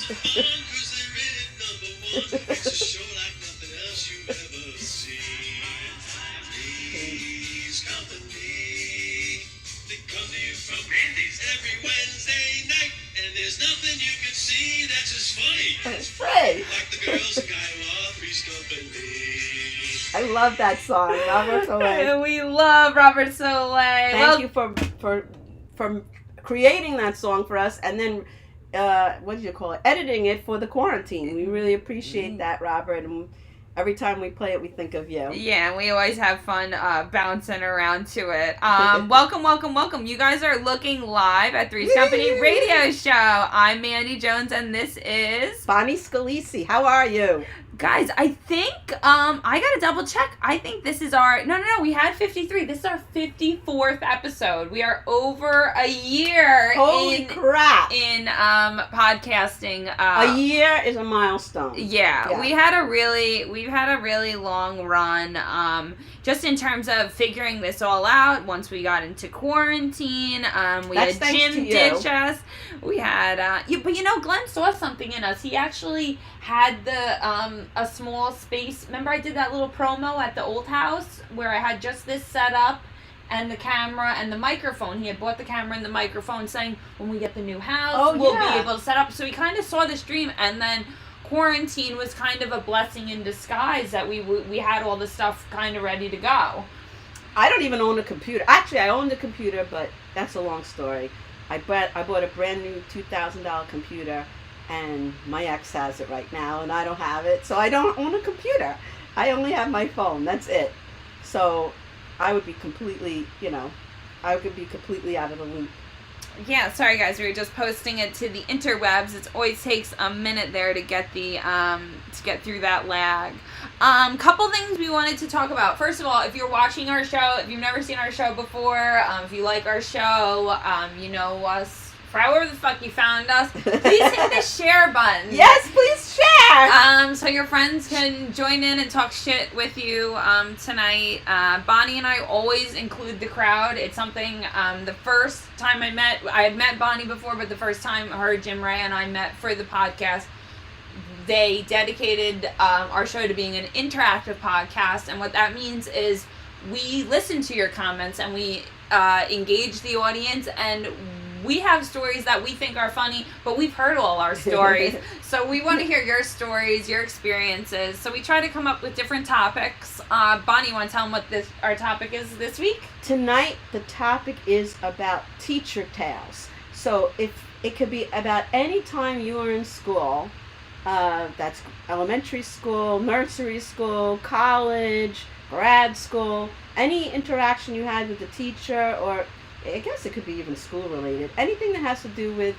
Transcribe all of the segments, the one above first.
It's a show like nothing else you've ever seen. Three's Company. They come to you from Andy's every Wednesday night, and there's nothing you can see that's as funny. That's right. Like the girls in Kiowa, Three's Company. I love that song, Robert Soleil. We love Robert Soleil. Thank you for creating that song for us, and then what do you call it? Editing it for the quarantine. We really appreciate that, Robert. And every time we play it, we think of you. Yeah, and we always have fun bouncing around to it. Welcome. You guys are looking live at Three's Company Radio Show. I'm Mandy Jones, and this is Bonnie Scalisi. How are you? Guys, I think, I gotta double check. I think this is our, no, we had 53. This is our 54th episode. We are over a year Holy crap. in podcasting. A year is a milestone. Yeah, we've had a really long run, just in terms of figuring this all out. Once we got into quarantine, we That's had Jim ditch us. We had, but Glenn saw something in us. He actually had a small space. Remember I did that little promo at the old house where I had just this set up and the camera and the microphone. He had bought the camera and the microphone, saying when we get the new house, we'll be able to set up. So he kind of saw this dream, and then quarantine was kind of a blessing in disguise that we had all the stuff kind of ready to go. I don't even own a computer. Actually, I own the computer, but that's a long story. I bought a brand new $2,000 computer, and my ex has it right now, and I don't have it. So I don't own a computer. I only have my phone. That's it. So I would be completely, out of the loop. Yeah, sorry guys, we were just posting it to the interwebs. It always takes a minute there to get through that lag. Couple things we wanted to talk about. First of all, if you're watching our show, if you've never seen our show before, if you like our show, you know us for however the fuck you found us, please hit the share button. Yes, please share! So your friends can join in and talk shit with you tonight. Bonnie and I always include the crowd. It's something, the first time I had met Bonnie before, but the first time her, Jim Ray, and I met for the podcast, they dedicated our show to being an interactive podcast, and what that means is we listen to your comments and we engage the audience, and we have stories that we think are funny, but we've heard all our stories. So we want to hear your stories, your experiences. So we try to come up with different topics. Bonnie, you want to tell them what our topic is this week? Tonight, the topic is about teacher tales. So if it could be about any time you were in school, that's elementary school, nursery school, college, grad school, any interaction you had with the teacher, or I guess it could be even school related. Anything that has to do with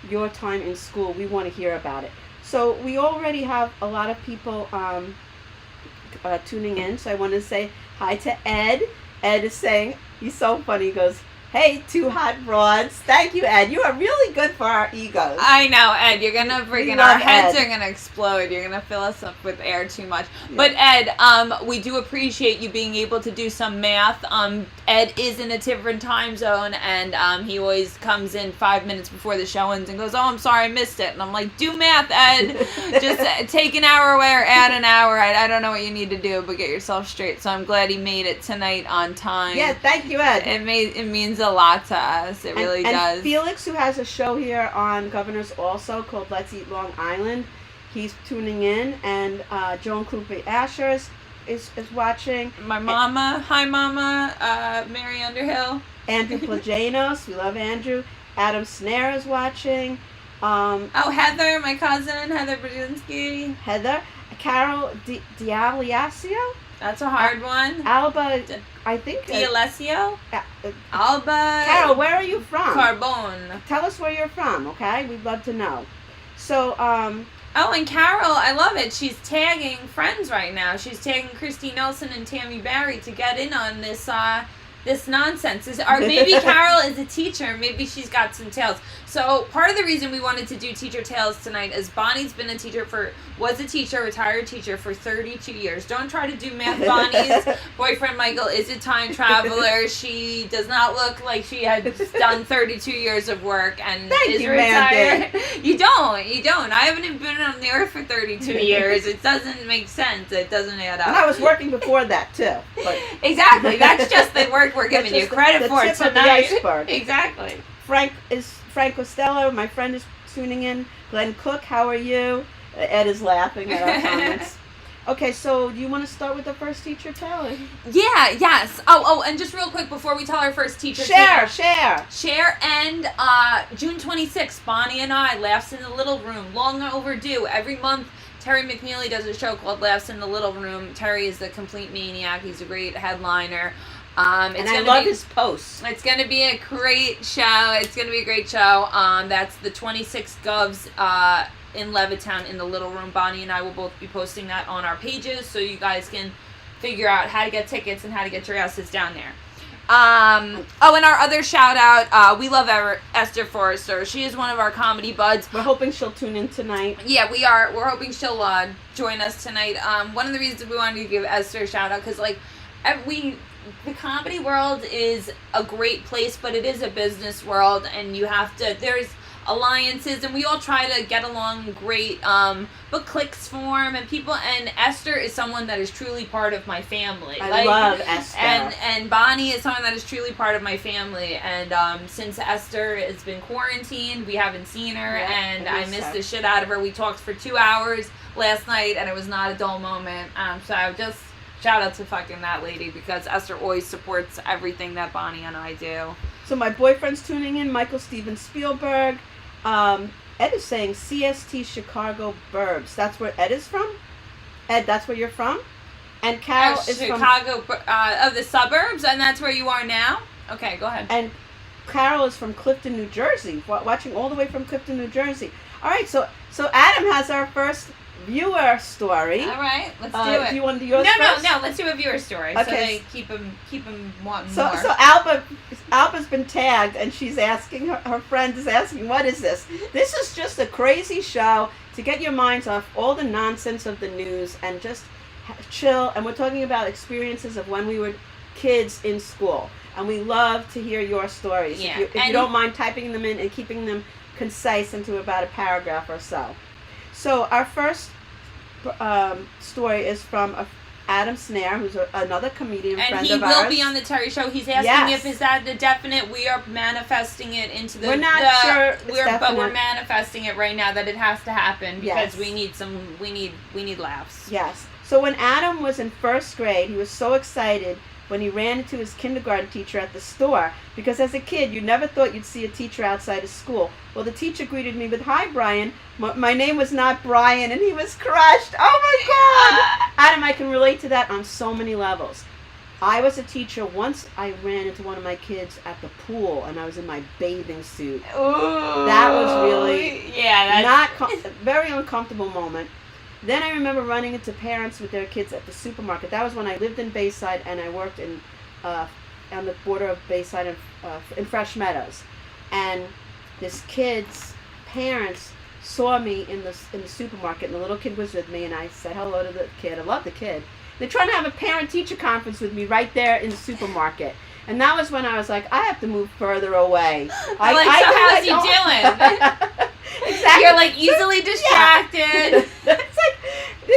your time in school, we want to hear about it. So we already have a lot of people tuning in. So I want to say hi to Ed. Ed is saying, he's so funny, he goes, "Hey, two hot broads." Thank you, Ed. You are really good for our egos. I know, Ed. You're going to freaking, our heads are going to explode. You're going to fill us up with air too much. Yeah. But Ed, we do appreciate you being able to do some math. Ed is in a different time zone, and he always comes in 5 minutes before the show ends and goes, "Oh, I'm sorry, I missed it." And I'm like, do math, Ed. Just take an hour away or add an hour. I don't know what you need to do, but get yourself straight. So I'm glad he made it tonight on time. Yeah, thank you, Ed. It means a lot to us. It really does. And Felix, who has a show here on Governors also called Let's Eat Long Island, he's tuning in, and Joan Klupe Ashers is watching. My mama, hi mama, Mary Underhill. Andrew Plajanos, we love Andrew. Adam Snare is watching. Heather, my cousin, Heather Brzezinski. Heather. Carol D'Alessio. That's a hard one. Alba, I think. D'Alessio? Alba. Carol, where are you from? Carbone. Tell us where you're from, okay? We'd love to know. So, Oh, and Carol, I love it. She's tagging friends right now. She's tagging Christy Nelson and Tammy Barry to get in on this this nonsense. Or maybe Carol is a teacher. Maybe she's got some tales. So part of the reason we wanted to do teacher tales tonight is Bonnie's been a retired teacher for 32 years. Don't try to do math. Bonnie's boyfriend Michael is a time traveler. She does not look like she had done 32 years of work and is retired. You don't. I haven't even been on the earth for 32 years. It doesn't make sense. It doesn't add up. And I was working before that too. But exactly. That's just the work we're giving you credit for tonight. Exactly. Frank Costello, my friend, is tuning in. Glenn Cook, how are you? Ed is laughing at our comments. Okay, so do you want to start with the first teacher tale? Yeah, yes. Oh, and just real quick before we tell our first teacher tale. Share, and June 26th, Bonnie and I, Laughs in the Little Room, long overdue. Every month, Terry McNeely does a show called Laughs in the Little Room. Terry is the complete maniac. He's a great headliner. And I love his posts. It's going to be a great show. That's the 26th Govs in Levittown in the Little Room. Bonnie and I will both be posting that on our pages so you guys can figure out how to get tickets and how to get your asses down there. And our other shout out, we love Esther Forrester. She is one of our comedy buds. We're hoping she'll tune in tonight. Yeah, we are. We're hoping she'll join us tonight. One of the reasons we wanted to give Esther a shout out, because the comedy world is a great place, but it is a business world, and there's alliances, and we all try to get along great, but cliques form, and Esther is someone that is truly part of my family. I love Esther. And Bonnie is someone that is truly part of my family, and since Esther has been quarantined, we haven't seen her, and I missed the shit out of her. We talked for 2 hours last night, and it was not a dull moment, so just shout out to fucking that lady, because Esther always supports everything that Bonnie and I do. So my boyfriend's tuning in, Michael Steven Spielberg. Ed is saying CST Chicago Burbs. That's where Ed is from? Ed, that's where you're from? And Carol is Chicago, of the suburbs, and that's where you are now? Okay, go ahead. And Carol is from Clifton, New Jersey. Watching all the way from Clifton, New Jersey. All right, so Adam has our first viewer story. All right, let's do it. Do you want to do yours first? No. Let's do a viewer story. Okay. So they keep them wanting more. So Alba's been tagged, and she's asking her friend is asking, what is this? This is just a crazy show to get your minds off all the nonsense of the news and just chill. And we're talking about experiences of when we were kids in school, and we love to hear your stories. Yeah. If you don't mind typing them in and keeping them concise into about a paragraph or so. So our first story is from Adam Snare, who's another comedian friend of ours. And he will be on the Terry Show. He's asking if is that the definite. We are manifesting it into the. We're not sure. But we're manifesting it right now that it has to happen because we need laughs. Yes. So when Adam was in first grade, he was so excited when he ran into his kindergarten teacher at the store, because as a kid, you never thought you'd see a teacher outside of school. Well, the teacher greeted me with, "Hi, Brian. My name was not Brian," and he was crushed. Oh, my God. Adam, I can relate to that on so many levels. I was a teacher. Once I ran into one of my kids at the pool, and I was in my bathing suit. Ooh. That was really very uncomfortable moment. Then I remember running into parents with their kids at the supermarket. That was when I lived in Bayside, and I worked on the border of Bayside and in Fresh Meadows. And this kid's parents saw me in the supermarket, and the little kid was with me, and I said hello to the kid. I love the kid. They're trying to have a parent-teacher conference with me right there in the supermarket. And that was when I was like, I have to move further away. How's he doing? Exactly. You're like easily distracted. It's like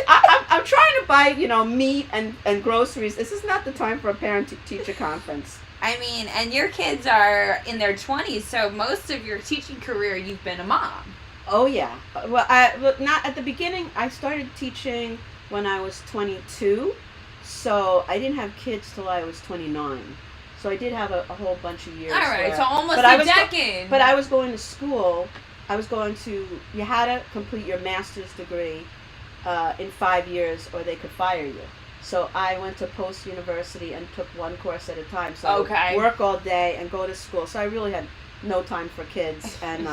I'm trying to buy, meat and groceries. This is not the time for a parent-teacher conference. I mean, and your kids are in their 20s, so most of your teaching career, you've been a mom. Oh yeah. Well, not at the beginning. I started teaching when I was 22, so I didn't have kids till I was 29. So I did have a whole bunch of years. All right, so almost a decade. But I was going to school. You had to complete your master's degree in 5 years, or they could fire you. So I went to post-university and took one course at a time. So I would work all day and go to school. So I really had no time for kids, and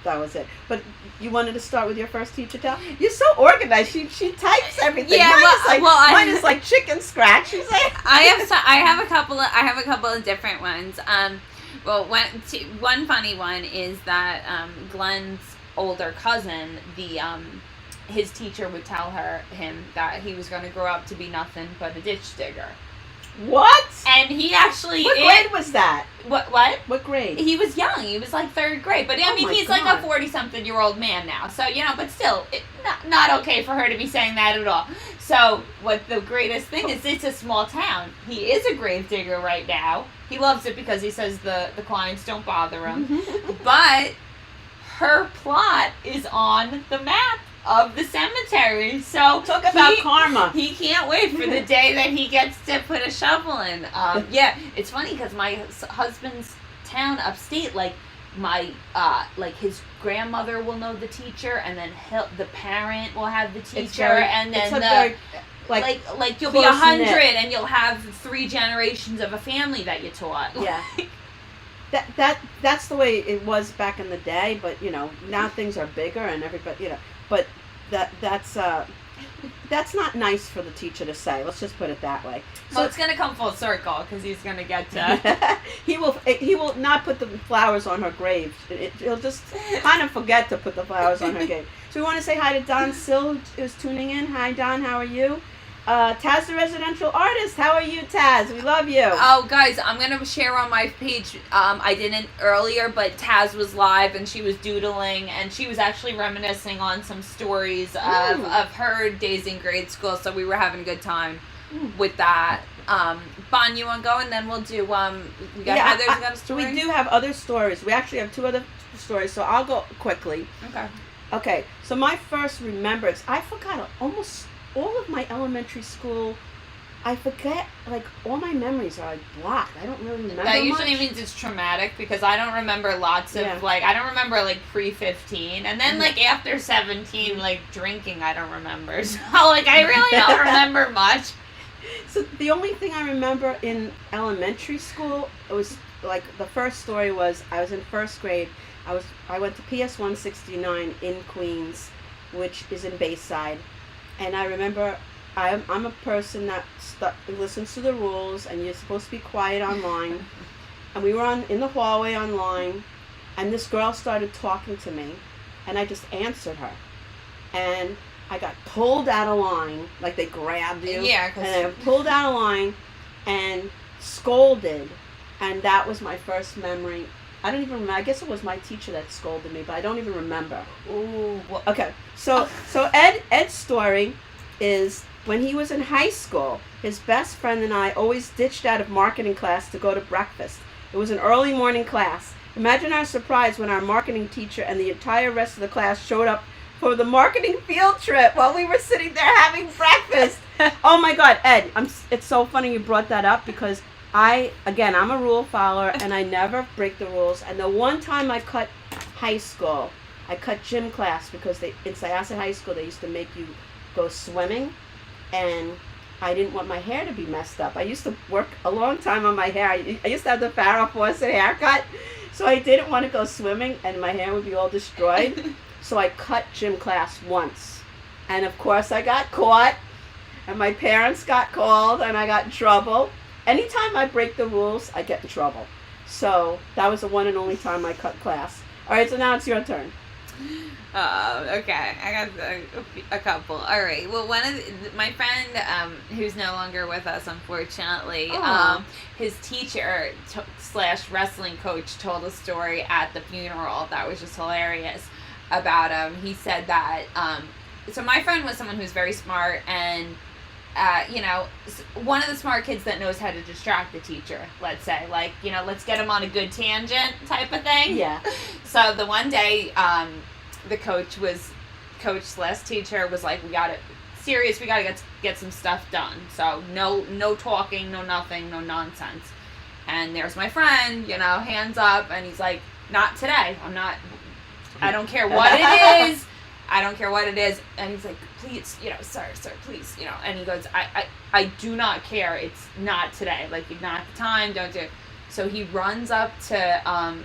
that was it. But you wanted to start with your first teacher tale. You're so organized. She types everything. Yeah, mine is like chicken scratch. She's like, I have a couple of different ones. Well, one funny one is that Glenn's older cousin, his teacher would tell him that he was going to grow up to be nothing but a ditch digger. What? And he actually... What grade was that? What? What grade? He was young. He was like 3rd grade. But I mean, he's God. like a 40-something-year-old man now. So, but still, not okay for her to be saying that at all. So, what the greatest thing is, it's a small town. He is a grave digger right now. He loves it because he says the clients don't bother him. But her plot is on the map of the cemetery. So talk about karma. He can't wait for the day that he gets to put a shovel in. Yeah, it's funny because my husband's town upstate, like his grandmother will know the teacher, and then the parent will have the teacher, and then like you'll be 100 and you'll have 3 generations of a family that you taught. Yeah. That's the way it was back in the day, but now things are bigger and everybody, but that's not nice for the teacher to say. Let's just put it that way. So it's gonna come full circle because he's gonna get to. He will not put the flowers on her grave. He'll just kind of forget to put the flowers on her grave. So we want to say hi to Don Sill, who's tuning in. Hi Don, how are you? Taz the residential artist, how are you, Taz? We love you. Oh, guys, I'm gonna share on my page. I didn't earlier, but Taz was live and she was doodling and she was actually reminiscing on some stories of her days in grade school. So we were having a good time with that. Bon, you want to go, and then we'll do. We got Heather's got a story. We do have other stories. We actually have 2 other stories, so I'll go quickly. Okay. So my first remembrance, I forgot almost all of my elementary school. I forget, like, all my memories are like blocked. I don't really remember That usually much. means it's traumatic because I don't remember lots of, I don't remember, like, pre-15. And then, like, after 17, like, drinking, I don't remember. So, like, I really don't remember much. So the only thing I remember in elementary school, it was, like, the first story was I was in 1st grade. I went to PS 169 in Queens, which is in Bayside. And I remember I'm a person that listens to the rules, and you're supposed to be quiet online. And we were in the hallway online, and this girl started talking to me, and I just answered her. And I got pulled out of line, like they grabbed you. Yeah. And I pulled out of line and scolded, and that was my first memory. I don't even remember. I guess it was my teacher that scolded me, but I don't even remember. Ooh. Well, okay. So Ed's story is when he was in high school, his best friend and I always ditched out of marketing class to go to breakfast. It was an early morning class. Imagine our surprise when our marketing teacher and the entire rest of the class showed up for the marketing field trip while we were sitting there having breakfast. Oh my God, Ed, it's so funny you brought that up because I'm a rule follower and I never break the rules. And the one time I cut high school, I cut gym class because in Syosset High School they used to make you go swimming, and I didn't want my hair to be messed up. I used to work a long time on my hair. I used to have the Farrah Fawcett haircut, so I didn't want to go swimming and my hair would be all destroyed. So I cut gym class once, and of course I got caught, and my parents got called, and I got in trouble. Anytime I break the rules, I get in trouble. So that was the one and only time I cut class. All right, so now it's your turn. Okay. I got a couple. All right. Well, my friend, who's no longer with us, unfortunately, his teacher / wrestling coach told a story at the funeral that was just hilarious about him. He said that, so my friend was someone who's very smart and, one of the smart kids that knows how to distract the teacher, let's say, like, let's get him on a good tangent type of thing. Yeah. So the one day, the coach / teacher was like, we gotta get some stuff done. So no talking, no nothing, no nonsense. And there's my friend, hands up, and he's like, not today. I don't care what it is. I don't care what it is. And he's like, please, sir, please, and he goes, I do not care. It's not today. Like, you're not the time. Don't do it. So he runs up to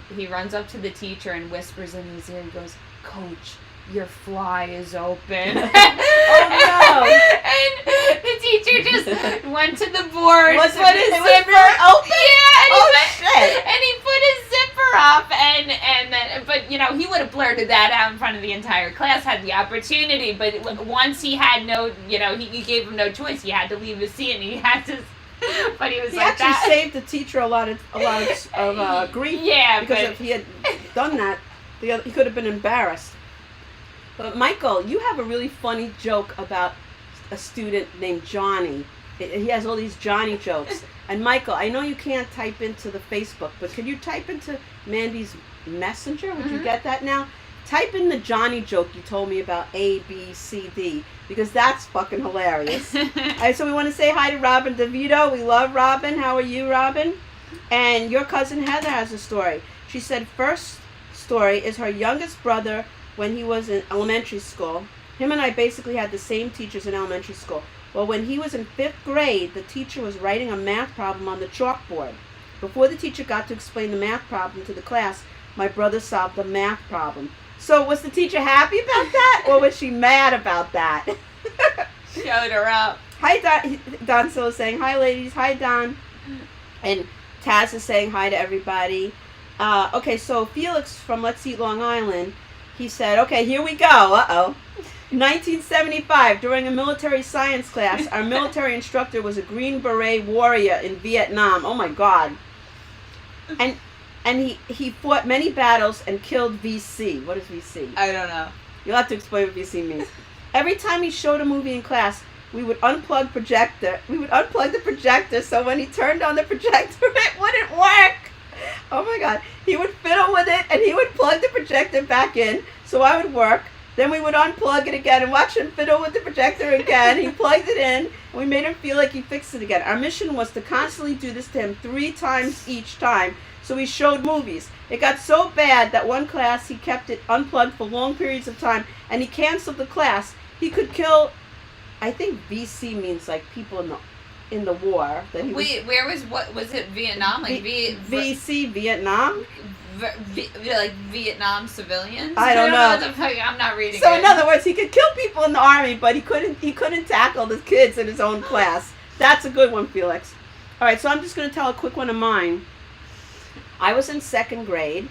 the teacher and whispers in his ear. He goes, "Coach, your fly is open." Oh no! And the teacher just went to the board, Was put his it zipper really open? Yeah, Oh shit! and he put his zipper up, and then, but you know, he would have blurted that out in front of the entire class had the opportunity. But once he had no, you know, he gave him no choice. He had to leave his seat, and he had to. But he was He like actually that. saved the teacher a lot of grief. Yeah, because but if he had done that, he could have been embarrassed. But Michael, you have a really funny joke about a student named Johnny. He has all these Johnny jokes. And Michael, I know you can't type into the Facebook, but could you type into Mandy's Messenger? Would you get that now? Type in the Johnny joke you told me about A, B, C, D, because that's fucking hilarious. All right, so we want to say hi to Robin DeVito. We love Robin. How are you, Robin? And your cousin Heather has a story. She said first story is her youngest brother when he was in elementary school. Him and I basically had the same teachers in elementary school. Well, when he was in 5th grade, the teacher was writing a math problem on the chalkboard. Before the teacher got to explain the math problem to the class, my brother solved the math problem. So was the teacher happy about that, or was she mad about that? showed her up. Hi, Don Sill is saying, hi, ladies. Hi, Don. And Taz is saying hi to everybody. Okay, so Felix from Let's Eat Long Island, he said, okay, here we go. Uh-oh. 1975, during a military science class, our military instructor was a Green Beret warrior in Vietnam. Oh, my God. And he fought many battles and killed VC. What is VC? I don't know. You'll have to explain what VC means. Every time he showed a movie in class, we would unplug the projector, so when he turned on the projector, it wouldn't work. Oh my God. He would fiddle with it, and he would plug the projector back in, so I would work. Then we would unplug it again and watch him fiddle with the projector again. He plugged it in, and we made him feel like he fixed it again. Our mission was to constantly do this to him 3 times each time, so he showed movies. It got so bad that one class he kept it unplugged for long periods of time, and he canceled the class. He could kill, I think VC means like people in the war. That he Wait, where was it Vietnam? Like VC, Vietnam? Like Vietnam civilians? I don't know. What the fuck, I'm not reading So it. in other words, he could kill people in the army, but he couldn't tackle the kids in his own class. That's a good one, Felix. All right, so I'm just going to tell a quick one of mine. I was in 2nd grade,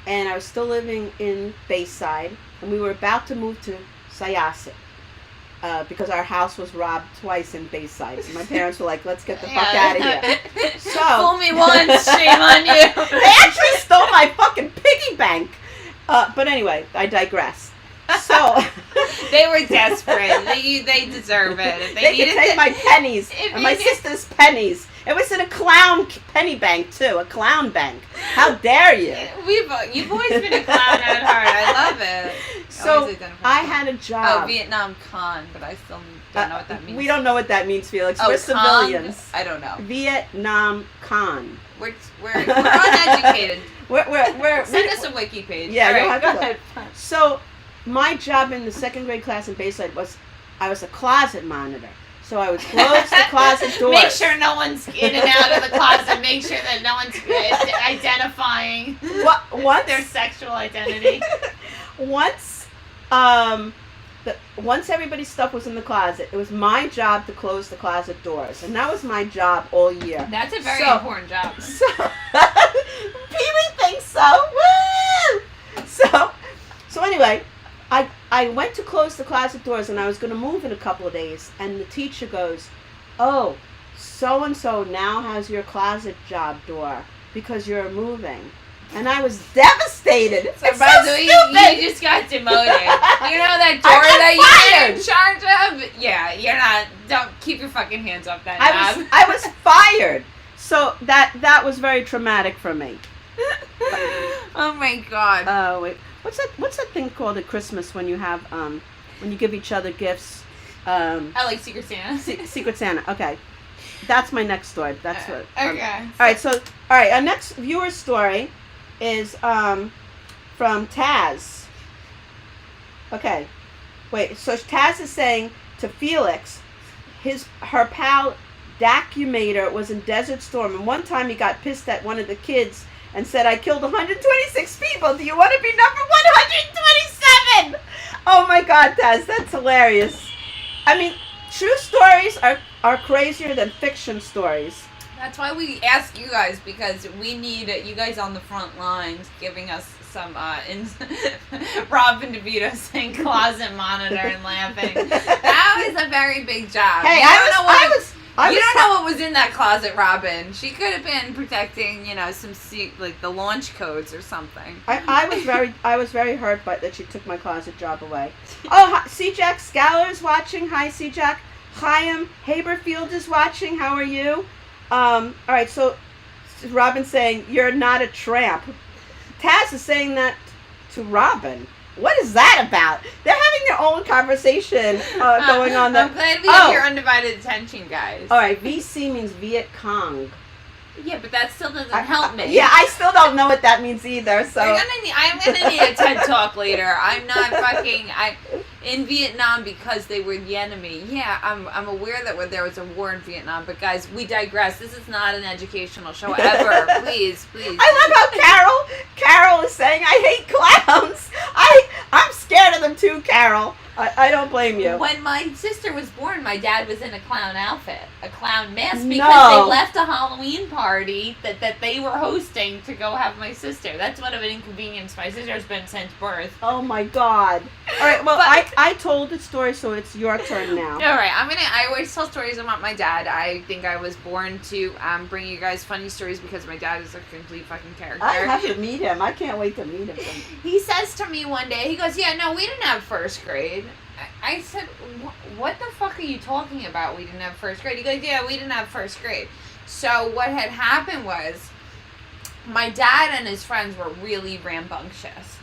and I was still living in Bayside, and we were about to move to Syosset because our house was robbed twice in Bayside. So my parents were like, let's get the fuck out of here. So, fool me once, shame on you. They actually stole my fucking piggy bank. But anyway, I digress. So they were desperate. They deserve it. If they could take my pennies and my sister's pennies. It was in a clown penny bank too, a clown bank. How dare you? You've always been a clown at heart. I love it. So I had a job. Oh, Vietnam con, but I still don't know what that means. We don't know what that means, Felix. Oh, we're civilians. I don't know. Vietnam con. We're uneducated. We're Send us a wiki page. Yeah, All you'll right, have go to ahead. So my job in the 2nd grade class in Bayside was I was a closet monitor. So I would close the closet doors. Make sure no one's in and out of the closet. Make sure that no one's identifying their sexual identity. Once everybody's stuff was in the closet, it was my job to close the closet doors, and that was my job all year. That's a very important job. So, Pee-wee thinks so. Woo! So anyway, I went to close the closet doors, and I was going to move in a couple of days, and the teacher goes, "Oh, so-and-so now has your closet job door because you're moving." And I was devastated. So, It's by so the way, stupid. you just got demoted. You know that door that you're in charge of? Yeah, you're not. Don't keep your fucking hands off that knob. I was fired. So that was very traumatic for me. Oh my God. Oh wait, what's that thing called at Christmas when you have when you give each other gifts? I like Secret Santa. Secret Santa. Okay, that's my next story. That's what. Okay. All right. So all right, our next viewer story is from Taz. Okay, wait. So Taz is saying to Felix, her pal Dacumator was in Desert Storm, and one time he got pissed at one of the kids and said, I killed 126 people. Do you want to be number 127? Oh my God, Taz, that's hilarious. I mean, true stories are crazier than fiction stories. That's why we ask you guys, because we need you guys on the front lines giving us some Robin DeVito saying closet monitor and laughing. That was a very big job. Hey, you don't know what was was in that closet, Robin. She could have been protecting, some like the launch codes or something. I was very hurt by that she took my closet job away. Oh, C. Jack Scaller is watching. Hi, C. Jack. Chaim Haberfield is watching. How are you? All right. So Robin's saying you're not a tramp. Taz is saying that to Robin. What is that about? They're having their own conversation going on there. I'm glad we have your undivided attention, guys. All right, VC means Viet Cong. Yeah, but that still doesn't help me. Yeah, I still don't know what that means either. So I'm gonna need a TED Talk later. I'm not in Vietnam because they were the enemy. Yeah, I'm aware that there was a war in Vietnam, but guys, we digress. This is not an educational show ever. Please. I love how Carol is saying I hate clowns. I'm scared of them too, Carol. I don't blame you. When my sister was born, my dad was in a clown outfit, a clown mask, because they left a Halloween party that they were hosting to go have my sister. That's what of an inconvenience my sister's been since birth. Oh my God. All right, well, I told the story, so it's your turn now. All right, I always tell stories about my dad. I think I was born to bring you guys funny stories because my dad is a complete fucking character. I have to meet him. I can't wait to meet him. He says to me one day, he goes, yeah, no, we didn't have first grade. I said, what the fuck are you talking about? We didn't have first grade. He goes, yeah, we didn't have first grade. So what had happened was my dad and his friends were really rambunctious.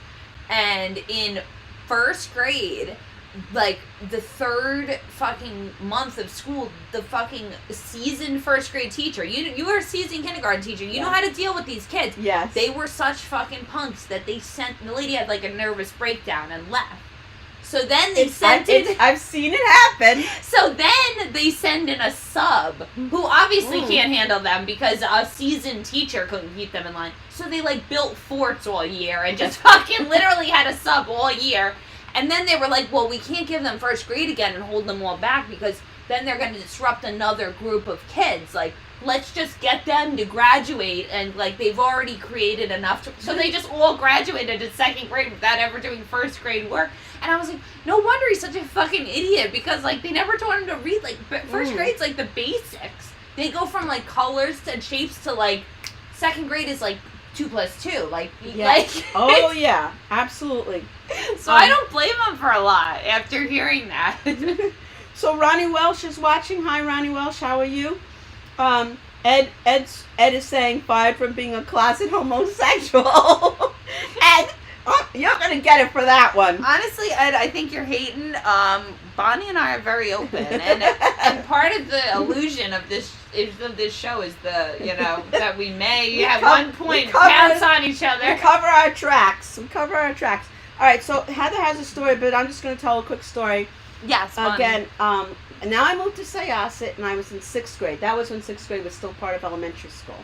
And in first grade, like the third fucking month of school, the fucking seasoned first grade teacher, you were a seasoned kindergarten teacher, you know how to deal with these kids. Yes. They were such fucking punks that the lady had like a nervous breakdown and left. So then they I've seen it happen. So then they send in a sub who obviously can't handle them because a seasoned teacher couldn't keep them in line. So they like built forts all year and just fucking literally had a sub all year. And then they were like, well, we can't give them first grade again and hold them all back because then they're going to disrupt another group of kids. Like, let's just get them to graduate, and like they've already created enough so they just all graduated in second grade without ever doing first grade work. And I was like, no wonder he's such a fucking idiot, because like they never taught him to read. Like first grade's like the basics. They go from like colors to shapes to like second grade is like 2 + 2. Like oh yeah, absolutely. So I don't blame him for a lot after hearing that. So Ronnie Welsh is watching. Hi Ronnie Welsh, how are you? Ed is saying fired from being a closet homosexual. Ed, you're gonna get it for that one. Honestly, Ed, I think you're hating. Bonnie and I are very open, and part of the illusion of this show is that we may at one point bounce on each other. We cover our tracks. All right, so Heather has a story, but I'm just gonna tell a quick story. Yes. Again, and now I moved to Syosset, and I was in 6th grade. That was when 6th grade was still part of elementary school.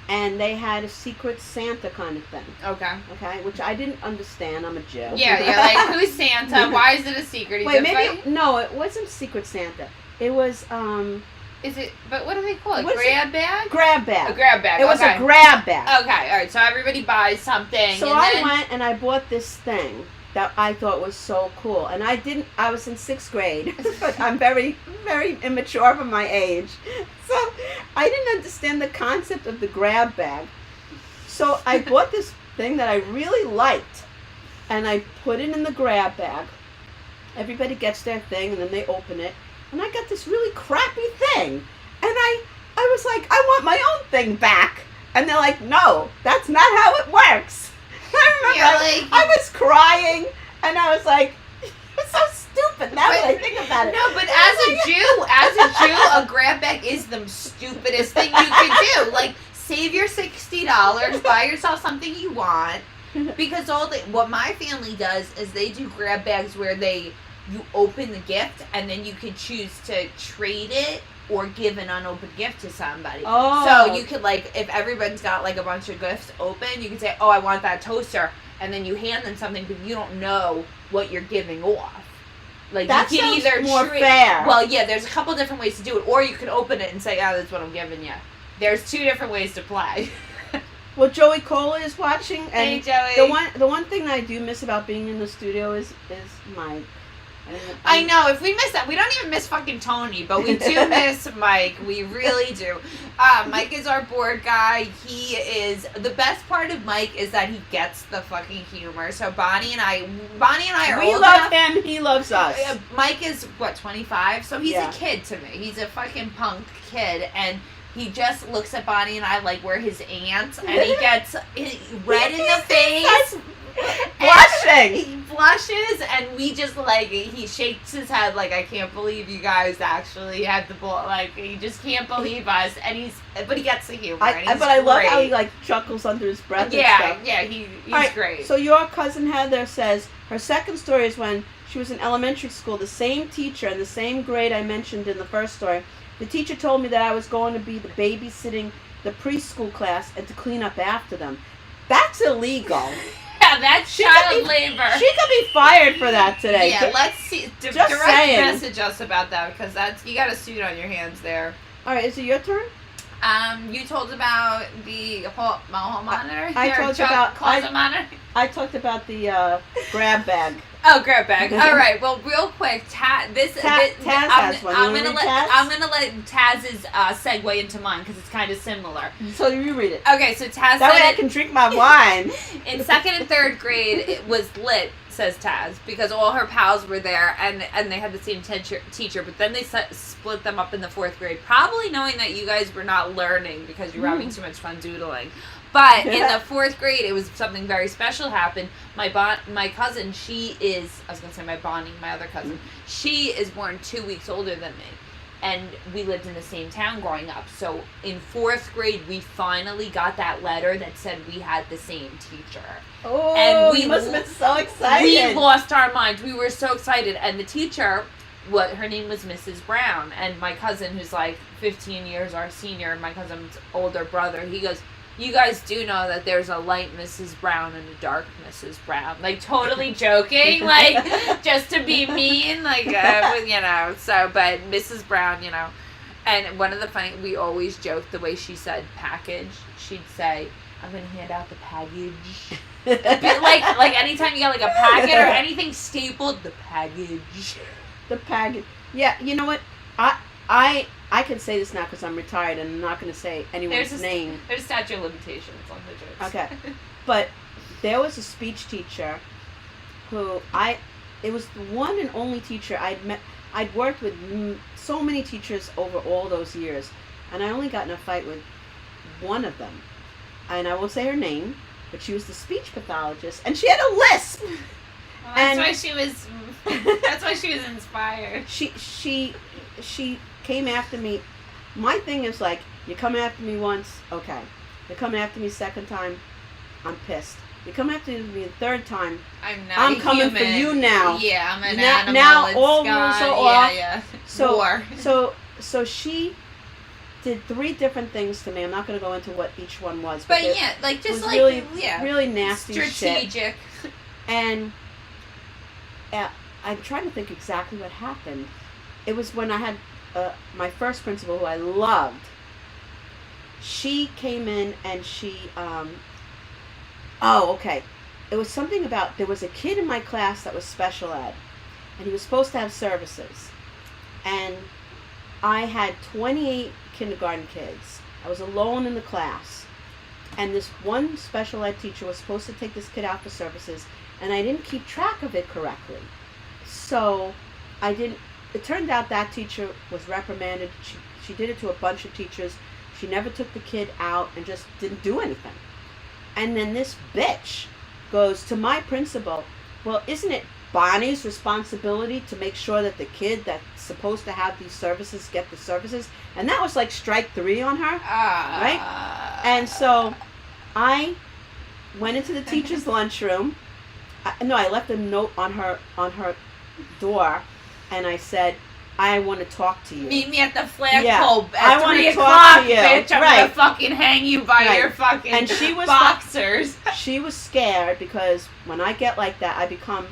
And they had a secret Santa kind of thing. Okay, which I didn't understand. I'm a Jew. Yeah, you're like, who's Santa? Why is it a secret? No, it wasn't Secret Santa. It was, Is it, but what do they call it? Grab bag? Grab bag. A grab bag, It was a grab bag. Okay, alright, so everybody buys something. So I went and I bought this thing that I thought was so cool. And I was in 6th grade. But I'm very, very immature for my age. So I didn't understand the concept of the grab bag. So I bought this thing that I really liked. And I put it in the grab bag. Everybody gets their thing and then they open it. And I got this really crappy thing. And I was like, I want my own thing back. And they're like, no, that's not how it works. I remember I was crying, and I was like, it's so stupid now that I think about it. No, but as a Jew, a grab bag is the stupidest thing you could do. Like, save your $60, buy yourself something you want. Because what my family does is they do grab bags where you open the gift and then you can choose to trade it or give an unopened gift to somebody. Oh. So you could, like, if everyone's got, like, a bunch of gifts open, you could say, oh, I want that toaster, and then you hand them something, but you don't know what you're giving off. Like, that you can sounds either more fair. Well, yeah, there's a couple different ways to do it, or you can open it and say, yeah, that's what I'm giving you. There's 2 different ways to play. Well, Joey Cola is watching, and Hey, Joey. the one thing that I do miss about being in the studio is Mike. I know, if we miss that, we don't even miss fucking Tony, but we do miss Mike. We really do. Mike is our board guy. He is, the best part of Mike is that he gets the fucking humor. So Bonnie and I are We old love enough. him, he loves us. Mike is, what, 25? So he's Yeah. a kid to me. He's a fucking punk kid, and he just looks at Bonnie and I like we're his aunts, and he gets red in the face. Blushing. He blushes, and we just, like, he shakes his head like, I can't believe you guys actually had the ball. Like, he just can't believe us. And but he gets the humor. And he's I love great. how he, like, chuckles under his breath Yeah, and stuff. yeah, he's All right, great. So your cousin Heather says her second story is when she was in elementary school, the same teacher in the same grade I mentioned in the first story. The teacher told me that I was going to be the babysitting the preschool class and to clean up after them. That's illegal. Yeah, that's child labor. She could be fired for that today. Yeah, let's see. Just Direct saying. message us about that, because you got a suit on your hands there. All right, is it your turn? You told about the hall monitor. I told you about closet monitor. I talked about the grab bag. Oh, grab bag. All right. Well, real quick, Taz has one. I'm gonna let Taz's segue into mine because it's kind of similar. So you read it. Okay, so Taz That way I said can drink my wine. in 2nd and 3rd grade it was lit, says Taz, because all her pals were there and they had the same teacher, but then they split them up in the 4th grade, probably knowing that you guys were not learning because you were having too much fun doodling. But in the 4th grade, it was something very special happened. My cousin, my other cousin, she is born 2 weeks older than me. And we lived in the same town growing up. So in 4th grade, we finally got that letter that said we had the same teacher. Oh, and we you must have been so excited. We lost our minds. We were so excited. And the teacher, her name was Mrs. Brown. And my cousin, who's like 15 years our senior, my cousin's older brother, he goes, you guys do know that there's a light Mrs. Brown and a dark Mrs. Brown. Like, totally joking, like, just to be mean, like, so, but Mrs. Brown, and one of the funny, we always joked the way she said package, she'd say, I'm going to hand out the package. like anytime you got, like, a packet or anything stapled, the package. The package. Yeah, you know what? I can say this now because I'm retired and I'm not going to say anyone's name. There's statute of limitations on the jokes. Okay. But there was a speech teacher who it was the one and only teacher I'd met. I'd worked with so many teachers over all those years, and I only got in a fight with one of them. And I won't say her name, but she was the speech pathologist, and she had a lisp. Well, that's why she was inspired. She came after me. My thing is like, you come after me once, okay. You come after me second time, I'm pissed. You come after me the third time, I'm coming for you now. Yeah, I'm an now, animal. Now all rules are off. Yeah. So, War. So she did 3 different things to me. I'm not going to go into what each one was. But it yeah, like just was like really, yeah, really nasty strategic. shit. And I'm trying to think exactly what happened. It was when I had my first principal, who I loved. She came in and she, okay. It was something about, there was a kid in my class that was special ed, and he was supposed to have services. And I had 28 kindergarten kids. I was alone in the class. And this one special ed teacher was supposed to take this kid out for services, and I didn't keep track of it correctly. So it turned out that teacher was reprimanded. She did it to a bunch of teachers. She never took the kid out and just didn't do anything. And then this bitch goes to my principal, well, isn't it Bonnie's responsibility to make sure that the kid that's supposed to have these services get the services? And that was like strike 3 on her, right? And so I went into the teacher's lunchroom. I left a note on her door, and I said, I want to talk to you. Meet me at the flagpole Yeah. I at wanna 3 talk o'clock, to you. bitch. I'm Right. gonna fucking hang you by Right. your fucking And she was boxers. She was scared because when I get like that, I become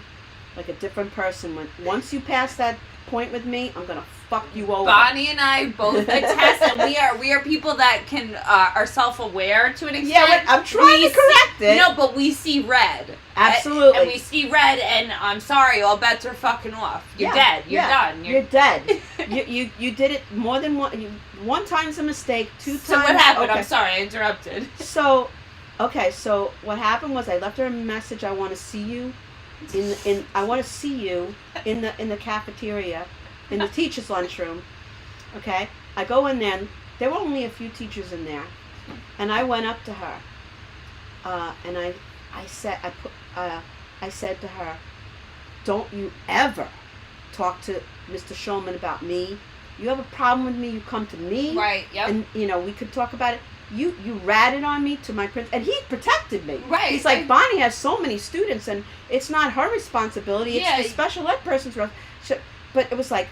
like a different person. Once you pass that point with me, I'm gonna fuck you over. Bonnie and I both attest, and we are people that can are self-aware to an extent. Yeah, but I'm trying to correct it. No, but we see red. Absolutely. And we see red, and I'm sorry, all bets are fucking off. You're dead. You're done. You're dead. you did it more than one. One time's a mistake. Two times. So what happened? Okay. I'm sorry, I interrupted. So what happened was I left her a message. I want to see you I want to see you in the cafeteria, in the teacher's lunchroom. Okay, I go in there. There were only a few teachers in there, and I went up to her, and I said to her, "Don't you ever talk to Mr. Shulman about me. You have a problem with me, you come to me. Right. Yep. And we could talk about it. You ratted on me to my principal, and he protected me. Right. He's like, Bonnie has so many students, and it's not her responsibility. It's the special ed person's responsibility. But it was like,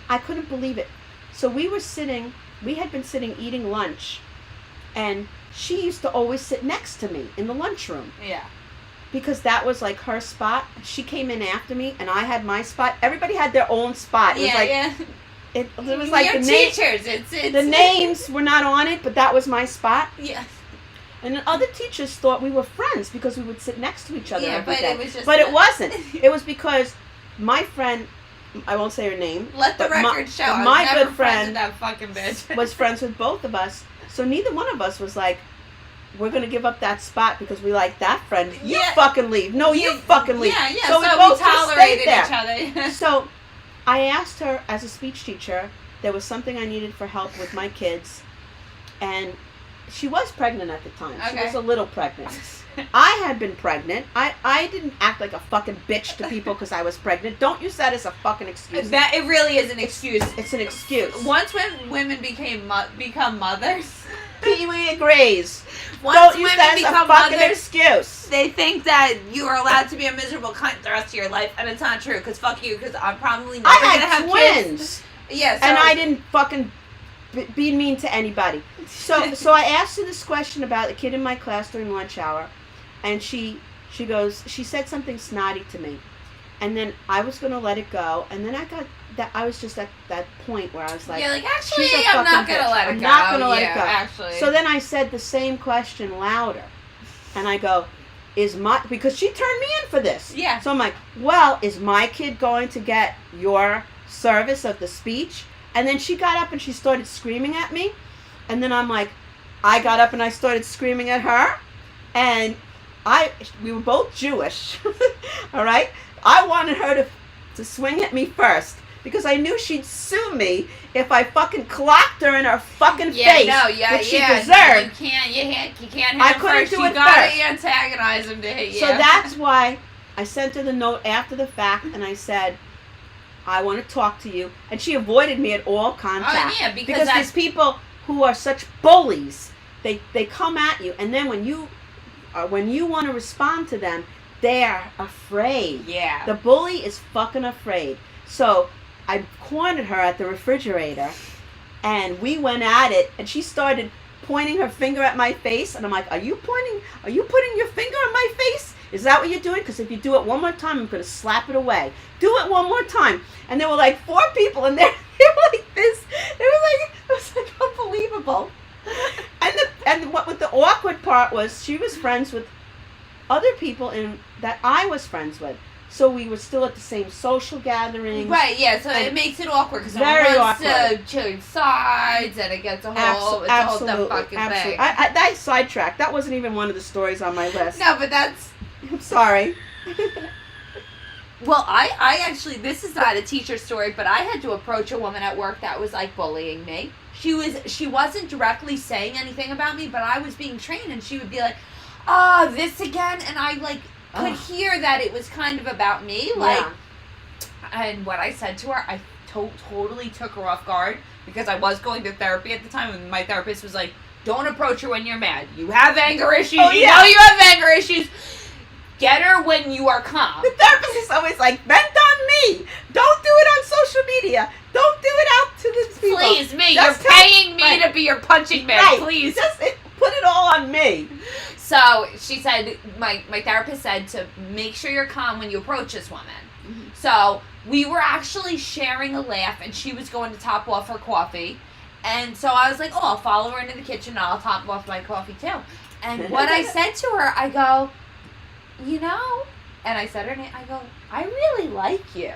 I couldn't believe it. So we had been sitting eating lunch, and she used to always sit next to me in the lunchroom. Yeah. Because that was like her spot. She came in after me, and I had my spot. Everybody had their own spot. It was like, It was like your teachers. It's the names were not on it, but that was my spot. Yeah. And then other teachers thought we were friends because we would sit next to each other every day. It was just. But it wasn't. It was because my friend, I won't say her name. Let the record show. I was my never good friends friend with that fucking bitch. was friends with both of us. So neither one of us was like, we're going to give up that spot because we like that friend. You fucking leave. No, you fucking leave. Yeah. So we both tolerated just stayed each other. So I asked her as a speech teacher, there was something I needed for help with my kids, and she was pregnant at the time. Okay. She was a little pregnant. I had been pregnant. I didn't act like a fucking bitch to people because I was pregnant. Don't use that as a fucking excuse. That it really is an excuse. It's an excuse. Once when women become mothers, Pee-wee agrees. Once Don't use women that as a become fucking mothers, excuse. they think that you are allowed to be a miserable cunt the rest of your life, and it's not true. Because fuck you. Because I'm probably never I gonna have had kids. twins. Yeah, so And I didn't fucking be mean to anybody. So I asked her this question about a kid in my class during lunch hour, and she said something snotty to me, and then I was gonna let it go, and then I was just at that point where I was like, actually, she's a I'm not fucking gonna bitch. let it I'm go. not gonna let it go. Actually. So then I said the same question louder, and I go, because she turned me in for this. Yeah. So I'm like, well, is my kid going to get your service of the speech? And then she got up and she started screaming at me, and then I'm like, I got up and I started screaming at her, and we were both Jewish. All right, I wanted her to swing at me first because I knew she'd sue me if I fucking clocked her in her fucking face, which she deserved. You can't hit I him couldn't first. do You it gotta first. antagonize him to hit you. So that's why I sent her the note after the fact, and I said, I want to talk to you. And she avoided me at all contact. Oh, yeah, because there's people who are such bullies. They come at you, and then when you want to respond to them, they're afraid. Yeah. The bully is fucking afraid. So I cornered her at the refrigerator, and we went at it, and she started pointing her finger at my face, and I'm like, are you putting your finger on my face? Is that what you're doing? Because if you do it one more time, I'm going to slap it away. Do it one more time. And there were like 4 people, and they were like this. It was like unbelievable. And what the awkward part was, she was friends with other people that I was friends with. So we were still at the same social gatherings. Right, yeah, so it makes it awkward because very everyone wants awkward. to change sides, and it gets a whole, Absolutely. fucking thing. I sidetracked. That wasn't even one of the stories on my list. No, but that's... I'm sorry. Well, I actually, this is not a teacher story, but I had to approach a woman at work that was like bullying me. She wasn't directly saying anything about me, but I was being trained, and she would be like, "Oh, this again," and I could hear that it was kind of about me, and what I said to her, I totally took her off guard because I was going to therapy at the time, and my therapist was like, "Don't approach her when you're mad. You have anger issues. Oh, you know you have anger issues. Get her when you are calm. The therapist is always like, vent on me. Don't do it on social media. Don't do it out to the people. Please, me. Just You're paying me right. to be your punching bag. Right. Please. Just put it all on me. So she said, my therapist said to make sure you're calm when you approach this woman. Mm-hmm. So we were actually sharing a laugh, and she was going to top off her coffee. And so I was like, oh, I'll follow her into the kitchen, and I'll top off my coffee too. And what I said to her, I go, you know, and I said her name, I go, I really like you.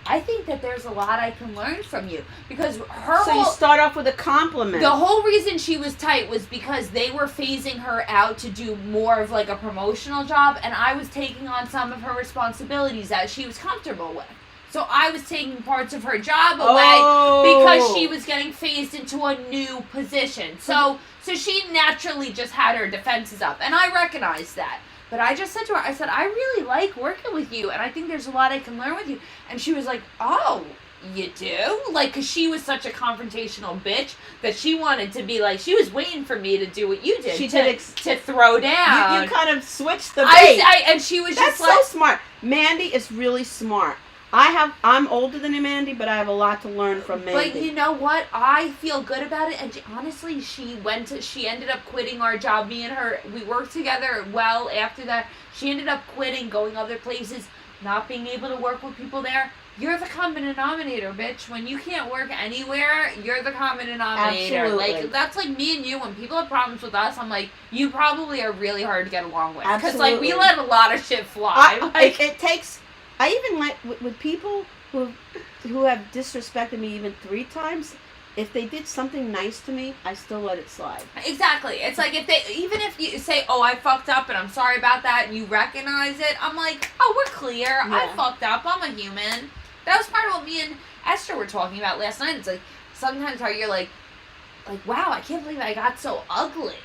I think that there's a lot I can learn from you. Because her So you start off with a compliment. the whole reason she was tight was because they were phasing her out to do more of like a promotional job, and I was taking on some of her responsibilities that she was comfortable with. So I was taking parts of her job away because she was getting phased into a new position. So she naturally just had her defenses up, and I recognized that. But I just said to her, I said, I really like working with you, and I think there's a lot I can learn with you. And she was like, oh, you do? Like, because she was such a confrontational bitch that she wanted to be like, she was waiting for me to do what you did. To throw down. You kind of switched the bait. And she was That's just like. so smart. Mandy is really smart. I'm older than Mandy, but I have a lot to learn from Mandy. But you know what? I feel good about it. And honestly, she ended up quitting our job. Me and her, we worked together well after that. She ended up quitting, going other places, not being able to work with people there. You're the common denominator, bitch. When you can't work anywhere, you're the common denominator. Absolutely. Like, that's like me and you. When people have problems with us, I'm like, you probably are really hard to get along with. Because, Absolutely. like, we let a lot of shit fly. It takes... I even like with people who have disrespected me even 3 times. If they did something nice to me, I still let it slide. Exactly. It's like even if you say, "Oh, I fucked up and I'm sorry about that," and you recognize it, I'm like, "Oh, we're clear. Yeah. I fucked up. I'm a human." That was part of what me and Esther were talking about last night. It's like sometimes how you're like, wow, I can't believe I got so ugly,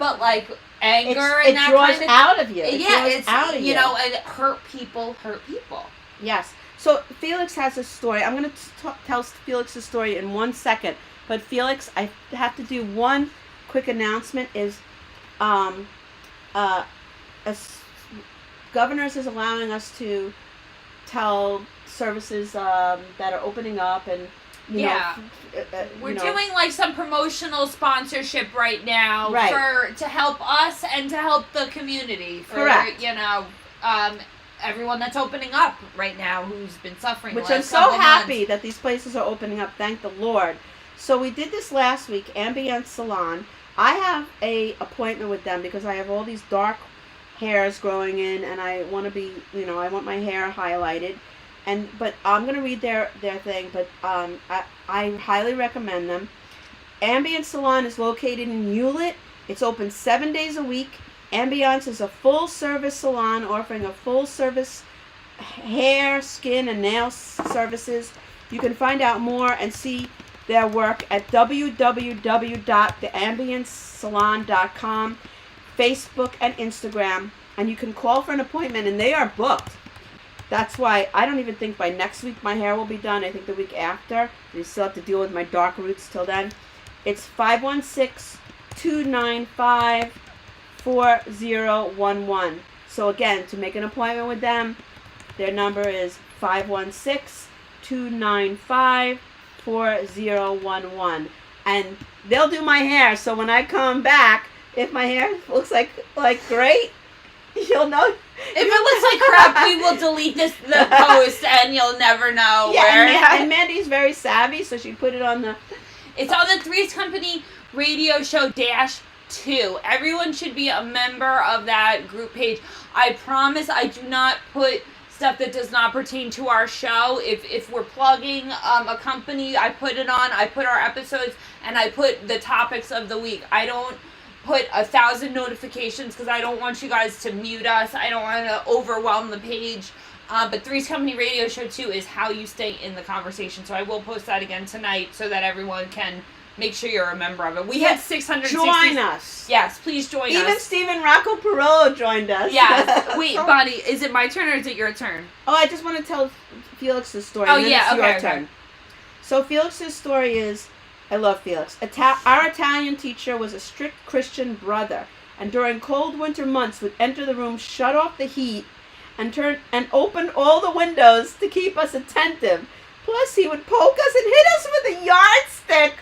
but like anger and that draws kind of, out of you. it's out of you know, and hurt people. Yes. So Felix has a story. I'm going to tell Felix's story in 1 second. But Felix, I have to do one quick announcement. Is Governors is allowing us to tell services that are opening up, and we're doing like some promotional sponsorship right now, right, to help us and to help the community. For, correct. Everyone that's opening up right now who's been suffering. Which the I'm last so couple happy months. that these places are opening up. Thank the Lord. So we did this last week, Ambient Salon. I have a appointment with them because I have all these dark hairs growing in, and I want to be, I want my hair highlighted. But I'm gonna read their thing. But I highly recommend them. Ambient Salon is located in Hewlett. It's open 7 days a week. Ambiance is a full-service salon offering a full-service hair, skin, and nail services. You can find out more and see their work at www.theambiencesalon.com, Facebook, and Instagram. And you can call for an appointment, and they are booked. That's why I don't even think by next week my hair will be done. I think the week after. You still have to deal with my dark roots till then. It's 516-295-4011. So again, to make an appointment with them, their number is 516-295-4011. And they'll do my hair, so when I come back, if my hair looks like great, you'll know. If it looks like crap, we will delete the post, and you'll never know where. And Mandy's very savvy, so she put it on the... It's on the Three's Company Radio Show -2. Everyone should be a member of that group page. I promise I do not put stuff that does not pertain to our show. If we're plugging a company, I put it on. I put our episodes, and I put the topics of the week. I don't put 1,000 notifications because I don't want you guys to mute us. I don't want to overwhelm the page. But Three's Company Radio Show 2 is how you stay in the conversation. So I will post that again tonight so that everyone can make sure you're a member of it. We had 660. Join us. Yes, please join us. Even Stephen Rocco Perot joined us. Yes. Wait, Bonnie, is it my turn or is it your turn? Oh, I just want to tell Felix's story. Oh, and then yeah, it's your turn. So Felix's story is, I love Felix. Our Italian teacher was a strict Christian brother. and during cold winter months would enter the room, shut off the heat, and open all the windows to keep us attentive. Plus, he would poke us and hit us with a yardstick.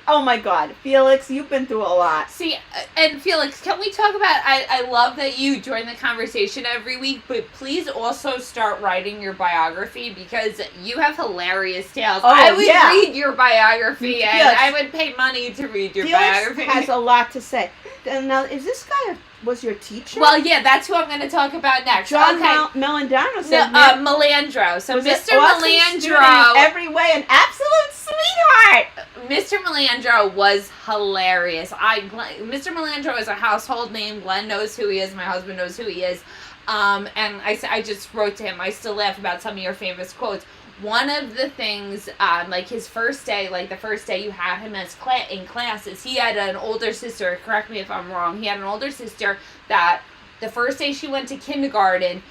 Oh my God, Felix, you've been through a lot. See, and Felix, can we talk about, I love that you join the conversation every week, but please also start writing your biography because you have hilarious tales. Oh, I would yeah. read your biography and Yes. I would pay money to read your Felix biography. has a lot to say. Now, is this guy was your teacher? Well, yeah, that's who I'm going to talk about next. John okay. Melandano No, said Melandro. So was an Mr. awesome student in Melandro, every way, an absolute sweetheart. Mr. Melandro was hilarious. Mr. Melandro is a household name. Glenn knows who he is. My husband knows who he is. And I just wrote to him. I still laugh about some of your famous quotes. One of the things, like his first day, like the first day you had him as in classes, he had an older sister. Correct me if I'm wrong. He had an older sister that the first day she went to kindergarten,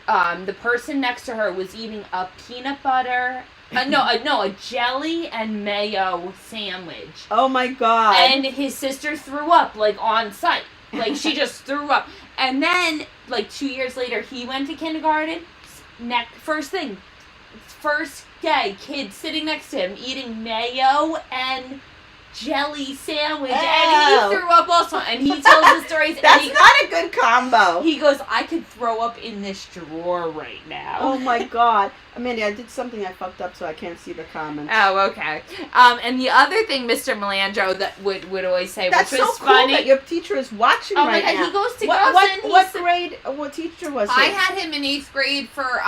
the person next to her was eating a peanut butter. A jelly and mayo sandwich. Oh my God. And his sister threw up, like, on site. Like, she just threw up. And then, like, 2 years later, he went to kindergarten. First day, kid sitting next to him eating mayo and jelly sandwich. Ew. And he threw up also. And he tells the stories. That's and not a good combo. he goes, I could throw up in this drawer right now. Oh my God. Amanda, I did something I fucked up, so I can't see the comments. Oh, okay. And the other thing Mr. Melandro that would always say, That's which was so cool funny. that your teacher is watching right my God, now. he goes to What grade? What teacher was he? I had him in 8th grade for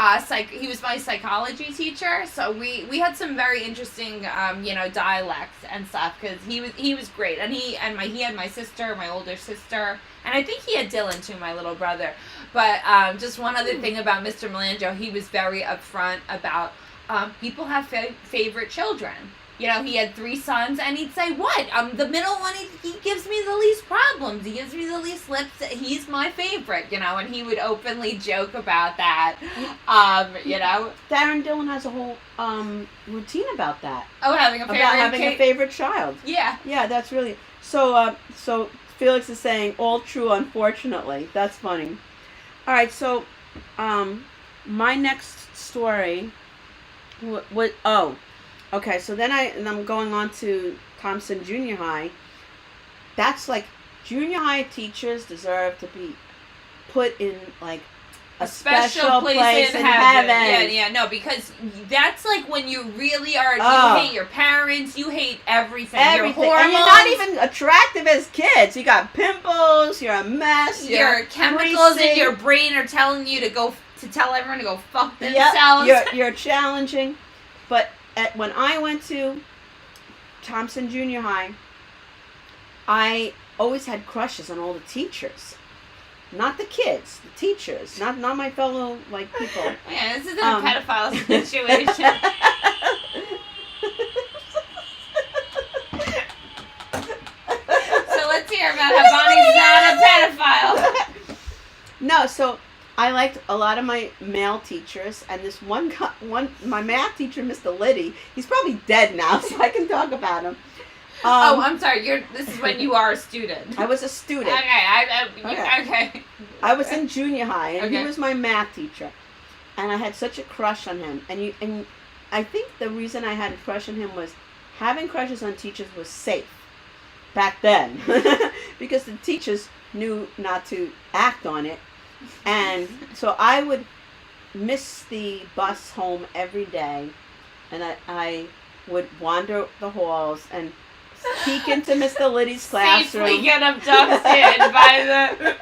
he was my psychology teacher, so we had some very interesting dialects and stuff because he was great, and he had my sister, my older sister, and I think he had Dylan too, my little brother. But just one other thing about Mr. Melandro, he was very upfront about people have favorite children. You know, he had 3 sons, and he'd say, what? The middle one, he gives me the least problems. He gives me the least lips. He's my favorite, and he would openly joke about that, Darren Dillon has a whole routine about that. Oh, having a favorite About having a favorite child. Yeah. Yeah, that's really... So Felix is saying, all true, unfortunately. That's funny. All right, so my next story... Okay, so then I'm going on to Thompson Junior High. That's like, junior high teachers deserve to be put in, like, a special place in heaven. Yeah, no, because that's like when you really are, Oh. you hate your parents, you hate everything. Everything. Your And hormones, you're not even attractive as kids. You got pimples, you're a mess, your you're chemicals greasy. in your brain are telling you to tell everyone to go fuck themselves. Yep, you're challenging. But when I went to Thompson Junior High, I always had crushes on all the teachers. Not the kids, the teachers. Not my fellow, like, people. Yeah, this isn't a pedophile situation. So let's hear about how Bonnie's not a pedophile. No, so I liked a lot of my male teachers, and this one my math teacher, Mr. Liddy, he's probably dead now, so I can talk about him. I'm sorry. This is when you are a student. I was a student. Okay. I was in junior high, and Okay. he was my math teacher, and I had such a crush on him. And I think the reason I had a crush on him was having crushes on teachers was safe back then, because the teachers knew not to act on it, and so I would miss the bus home every day, and I would wander the halls and peek into Mr. Liddy's classroom. Safely get abducted by the...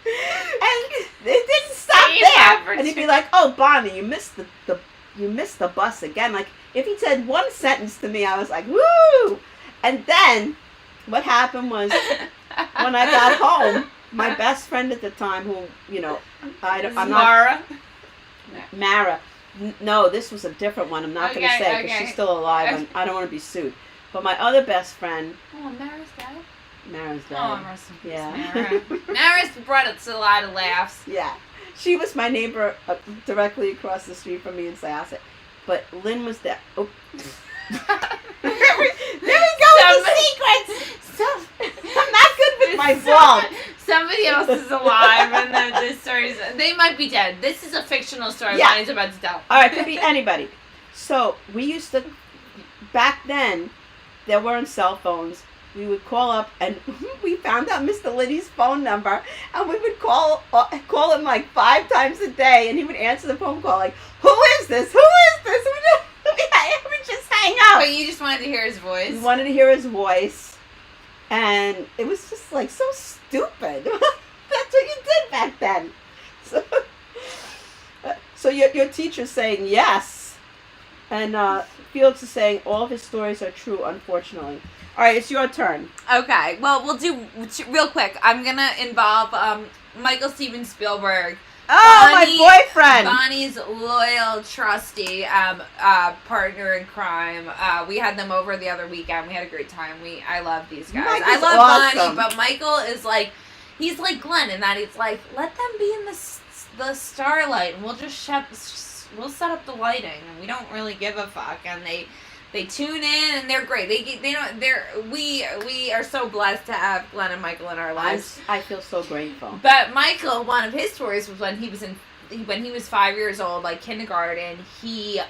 And it didn't stop Same there. And he'd be opportunity. like, "Oh, Bonnie, you missed the bus again." Like, if he said one sentence to me, I was like, "Woo!" And then what happened was, when I got home, my best friend at the time, who I'm not Mara. Mara. No, this was a different one. I'm not going to Okay, say because okay. she's still alive. And I don't want to be sued. But my other best friend, Oh, Mara's dead? Mara's dead. Oh, rest in peace, Yeah. Mara. Mara's brought us a lot of laughs. Yeah. She was my neighbor directly across the street from me in Syosset. But Lynn was there. Oh. There we go with the secrets! I'm not good with my fault. Somebody else is alive, and then this story's. They might be dead. This is a fictional story. Yeah. Bonnie's about to tell. All right, could be anybody. So we used to, back then, there weren't cell phones. We would call up, and we found out Mr. Liddy's phone number, and we would call him like 5 times a day, and he would answer the phone call like, "Who is this? Who is this?" We would just hang out. But you just wanted to hear his voice. We wanted to hear his voice, and it was just like so stupid. That's what you did back then. So your teacher's saying yes, and Felix is saying all of his stories are true, unfortunately. All right, it's your turn. Okay, well, we'll do real quick. I'm gonna involve Michael Steven Spielberg. Oh, my boyfriend! Bonnie's loyal, trusty partner in crime. We had them over the other weekend. We had a great time. I love these guys. Michael's I love awesome. Bonnie, but Michael is like, he's like Glenn in that he's like, let them be in the starlight, and we'll just we'll set up the lighting, and we don't really give a fuck. And they tune in, and they're great. We are so blessed to have Glenn and Michael in our lives. I feel so grateful. But Michael, one of his stories was when he was 5 years old, like kindergarten. He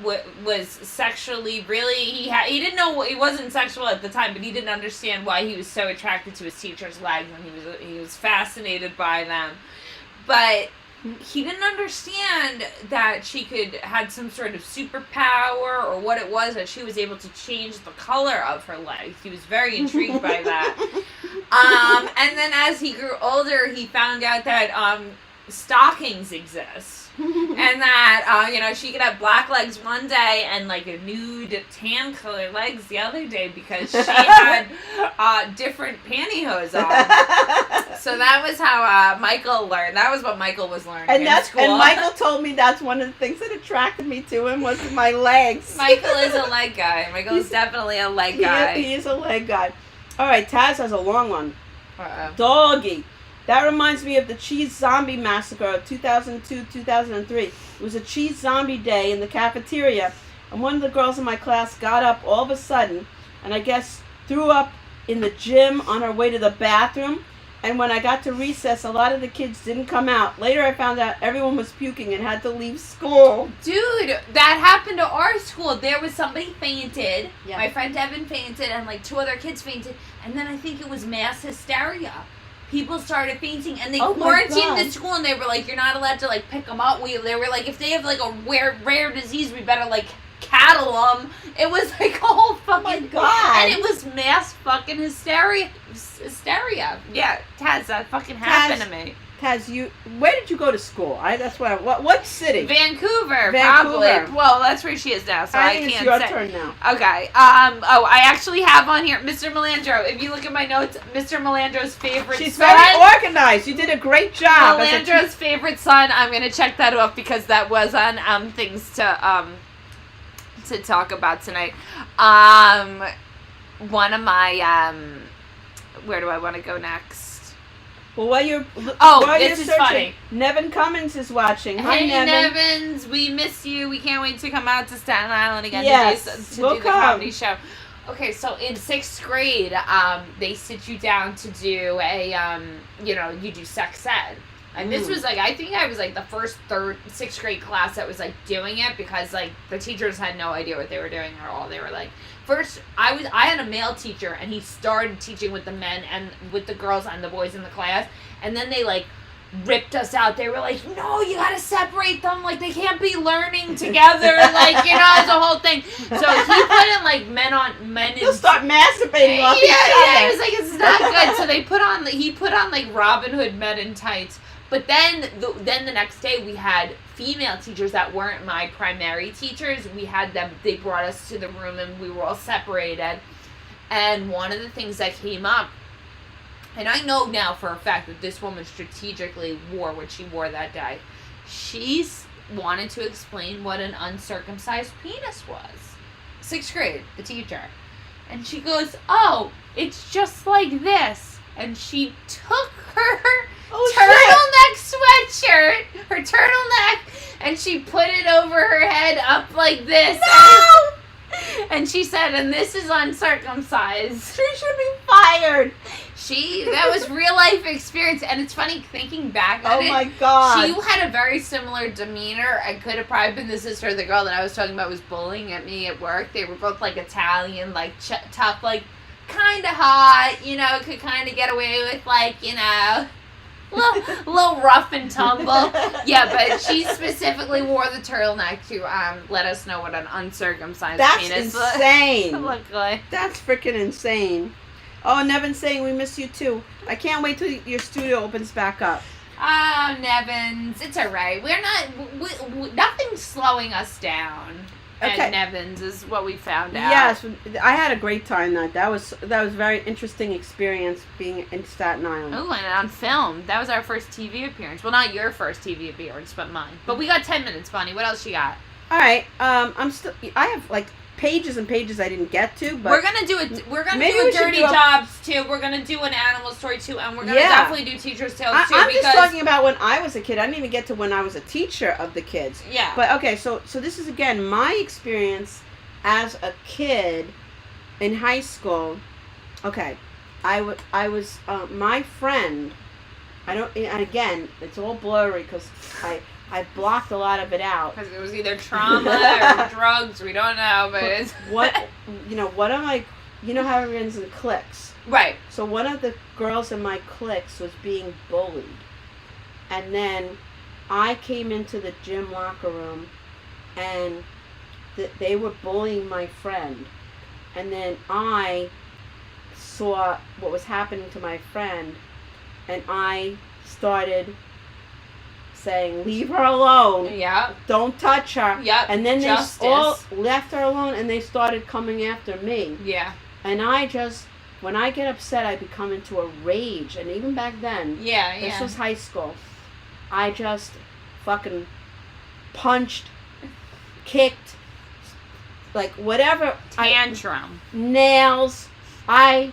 was sexually really he didn't know he wasn't sexual at the time, but he didn't understand why he was so attracted to his teacher's legs, and he was fascinated by them, but he didn't understand that she had some sort of superpower or what it was that she was able to change the color of her legs. He was very intrigued by that. And then as he grew older, he found out that stockings exist. And that, she could have black legs one day and like a nude tan color legs the other day because she had different pantyhose on. So that was how Michael learned. That was what Michael was learning in school. And Michael told me that's one of the things that attracted me to him was my legs. Michael is a leg guy. Michael is definitely a leg guy. He is a leg guy. All right, Taz has a long one. Uh-oh. Doggy. That reminds me of the cheese zombie massacre of 2002-2003. It was a cheese zombie day in the cafeteria, and one of the girls in my class got up all of a sudden, and I guess threw up in the gym on her way to the bathroom. And when I got to recess, a lot of the kids didn't come out. Later, I found out everyone was puking and had to leave school. Dude, that happened to our school. There was somebody fainted. Yeah. My friend Evan fainted, and like 2 other kids fainted, and then I think it was mass hysteria. People started fainting, and they quarantined the school, and they were like, you're not allowed to, like, pick them up. They were like, if they have, like, a rare disease, we better, like, cattle them. It was, like, a whole fucking... Oh, my God. And it was mass fucking hysteria. Yeah, Taz, that fucking happened to me. Taz, where did you go to school? What city? Vancouver, probably. Well, that's where she is now, so I can't say. It's your turn now. Okay. I actually have on here Mr. Melandro. If you look at my notes, Mr. Melandro's favorite son. She's very organized. You did a great job. Melandro's favorite son. I'm gonna check that off because that was on things to talk about tonight. One of my where do I want to go next? Well, while you're this is funny. Nevin Cummins is watching. Hi, Hey, Nevin. Nevins, we miss you. We can't wait to come out to Staten Island again Yes, to do we'll the come. comedy show. Okay, so in 6th grade, they sit you down to do you do sex ed. And this was like, I think I was like the first 6th grade class that was like doing it because like the teachers had no idea what they were doing at all. They were like, first I had a male teacher and he started teaching with the men and with the girls and the boys in the class. And then they like ripped us out. They were like, no, you gotta separate them. Like they can't be learning together. Like, it's a whole thing. So he put in like men. You'll start masturbating off each other. Yeah, he was like, it's not good. So he put on like Robin Hood Men in Tights. But then the next day we had female teachers that weren't my primary teachers. We had them, they brought us to the room and we were all separated. And one of the things that came up, and I know now for a fact that this woman strategically wore what she wore that day. She wanted to explain what an uncircumcised penis was. 6th grade, the teacher. And she goes, oh, it's just like this. And she took her turtleneck sweatshirt, her turtleneck, and she put it over her head up like this. No! And she said, and this is uncircumcised. She should be fired. That was real life experience. And it's funny thinking back on it. Oh my God. She had a very similar demeanor and could have probably been the sister of the girl that I was talking about was bullying at me at work. They were both like Italian, like tough, like kind of hot, you know, could kind of get away with like, you know, little rough and tumble. Yeah, but she specifically wore the turtleneck to let us know what an uncircumcised penis insane. looked like. That's freaking insane. Oh, Nevin's saying we miss you too. I can't wait till your studio opens back up. Oh, Nevins, it's alright. We're not, nothing's slowing us down. Okay. And Nevins is what we found out. Yes, I had a great time that was a very interesting experience being in Staten Island. Oh, and on film. That was our first TV appearance. Well, not your first TV appearance, but mine. But we got 10 minutes, Bonnie. What else you got? All right. I have like pages and pages I didn't get to, but we're gonna do it. We're gonna maybe do we a should Dirty do a- Jobs too. We're gonna do an animal story too, and we're gonna Yeah. definitely do Teacher's Tales too. I'm because just talking about when I was a kid. I didn't even get to when I was a teacher of the kids. yeah. But okay, so this is again my experience as a kid in high school. Okay, I was my friend. I don't. And again, it's all blurry because I blocked a lot of it out. Because it was either trauma or drugs. We don't know, but it's What one of my, you know how everyone's in cliques. right. So one of the girls in my cliques was being bullied, and then I came into the gym locker room, and they were bullying my friend, and then I saw what was happening to my friend, and I started saying, "Leave her alone. Yeah. Don't touch her." Yep. And then Justice. they all left her alone, and they started coming after me. Yeah. And when I get upset, I become into a rage. And even back then, Yeah. this Yeah. was high school, I just fucking punched, kicked, like whatever. Tantrum. Nails. I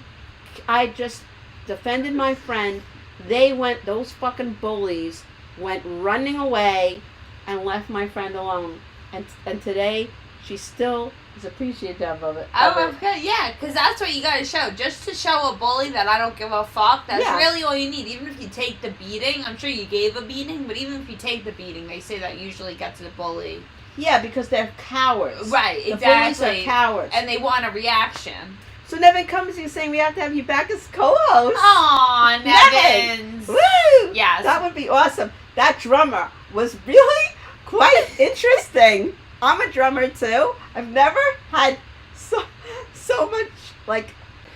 just defended my friend. Those fucking bullies went running away and left my friend alone. And today, she still is appreciative of it. Oh, okay, yeah, because that's what you gotta show. Just to show a bully that I don't give a fuck, that's Yeah. really all you need. Even if you take the beating, I'm sure you gave a beating, but even if you take the beating, they say that usually gets the bully. Yeah, because they're cowards. Right, The bullies exactly. are cowards. And they want a reaction. So Nevin comes here saying we have to have you back as co-host. Aw, Nevin! Nevins. Woo! Yes. That would be awesome. That drummer was really quite interesting. I'm a drummer too. I've never had so much like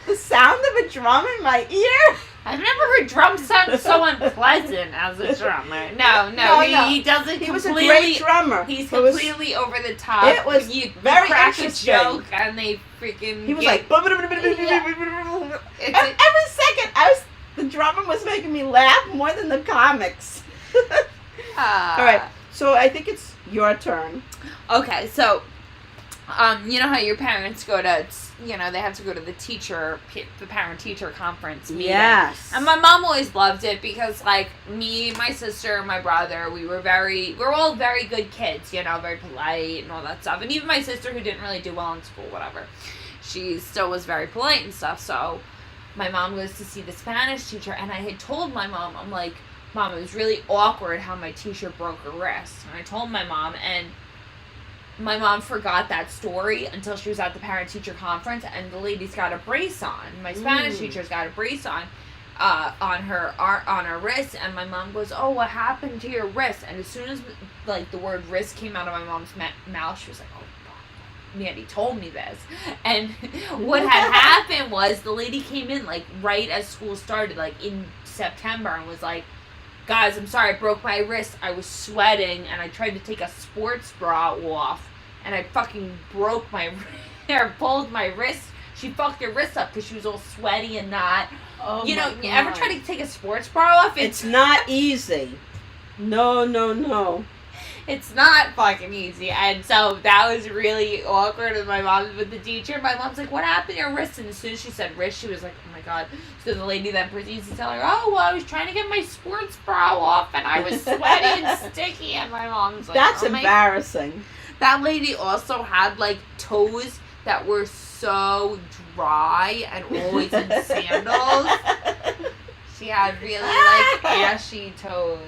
the sound of a drum in my ear. I've never heard drums sound so unpleasant as a drummer. No, he doesn't He was a completely... great drummer. He's It was- completely over the top. It was you very crack interesting. a joke and they freaking... He was get- like, It's every second the drummer was making me laugh more than the comics. All right, so I think it's your turn. Okay, so, you know how your parents go to, they have to go to the parent-teacher conference meeting. Yes. And my mom always loved it because, like, me, my sister, my brother, we're all very good kids, very polite and all that stuff. And even my sister, who didn't really do well in school, whatever, she still was very polite and stuff. So my mom goes to see the Spanish teacher, and I had told my mom, I'm like, Mom, it was really awkward how my teacher broke her wrist. And I told my mom, and my mom forgot that story until she was at the parent-teacher conference, and the lady's got a brace on. My Spanish teacher's got a brace on her wrist, and my mom goes, "Oh, what happened to your wrist?" And as soon as the word wrist came out of my mom's mouth, she was like, "Oh, fuck, Mandy told me this." And what had happened was the lady came in right as school started, in September, and was like, "Guys, I'm sorry, I broke my wrist. I was sweating, and I tried to take a sports bra off, and I fucking broke my or pulled my wrist." She fucked her wrist up because she was all sweaty and not. Oh you my God. ever try to take a sports bra off? It's not easy. No. It's not fucking easy. And so that was really awkward with my mom, with the teacher. My mom's like, "What happened to your wrist?" And as soon as she said wrist, she was like, "Oh my God." So the lady then proceeds to tell her, "Oh, well, I was trying to get my sports bra off and I was sweaty and sticky." And my mom's like, That's "Oh my." embarrassing. That lady also had toes that were so dry and always in sandals. She had really like ashy toes.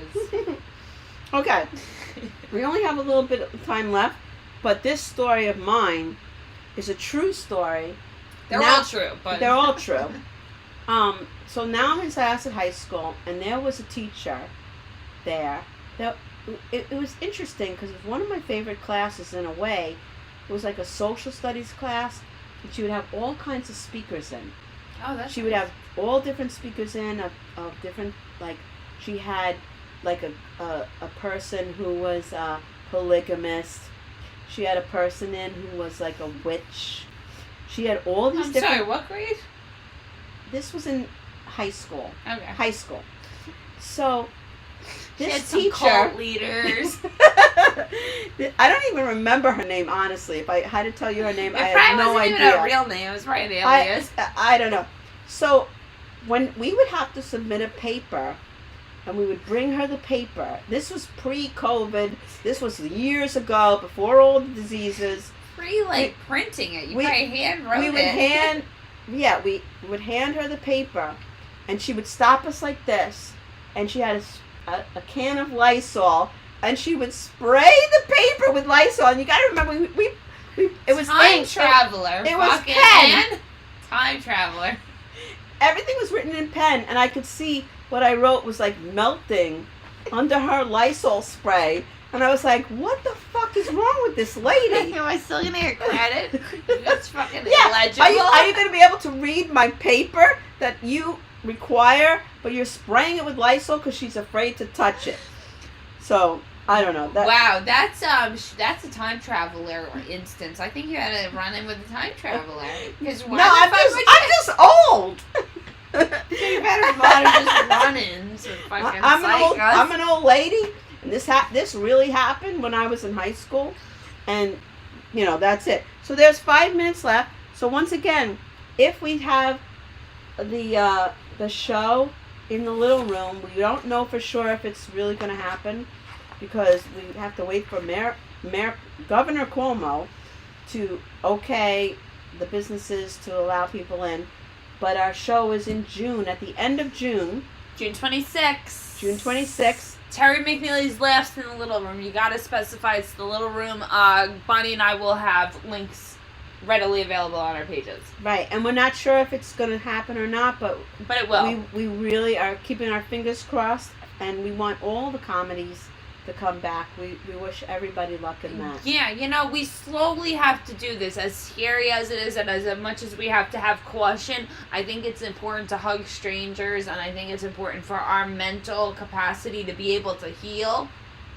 Okay. We only have a little bit of time left, but this story of mine is a true story. They're Now- all true, but They're all true. So now I'm in Syosset High School, and there was a teacher there. It was interesting because it was one of my favorite classes in a way. It was like a social studies class, and she would have all kinds of speakers in. Oh, that's She would have all different speakers in of different, like, she had like a person who was a polygamist. She had a person in who was like a witch. She had all these I'm different. sorry, what grade? This was in high school. Okay. High school. So She had this some teacher. cult leaders. I don't even remember her name, honestly. If I had to tell you her name, It I have probably no wasn't idea. even a real name. It was probably an alias. I don't know. So when we would have to submit a paper, and we would bring her the paper. This was pre-COVID. This was years ago, before all the diseases. Free like printing it. You we- probably hand wrote We would it. we would hand her the paper, and she would stop us like this, and she had a can of Lysol, and she would spray the paper with Lysol. And you got to remember, we it was Time ink. traveler. It was fucking pen. man. Time traveler. Everything was written in pen, and I could see what I wrote was like melting under her Lysol spray. And I was like, what the fuck is wrong with this lady? Am I still gonna get credit? That's fucking Yeah, illegible. are you going to be able to read my paper that you require, but you're spraying it with Lysol because she's afraid to touch it? So, I don't know. Wow, that's a time traveler instance. I think you had to run in with a time traveler. Because No, I'm just old. you better not just run-ins with fucking psychos. I'm an old lady, and this really happened when I was in high school, and that's it. So there's 5 minutes left. So once again, if we have the show in the little room, we don't know for sure if it's really going to happen because we have to wait for Governor Cuomo to okay the businesses to allow people in. But our show is in June, at the end of June. June 26th. June 26th. Terry McNeely's Laughs in the Little Room. You gotta specify it's the Little Room. Bonnie and I will have links readily available on our pages. Right, and we're not sure if it's going to happen or not, but it will. We really are keeping our fingers crossed, and we want all the comedies to come back. We wish everybody luck in that. Yeah, we slowly have to do this. As scary as it is, and as much as we have to have caution, I think it's important to hug strangers, and I think it's important for our mental capacity to be able to heal,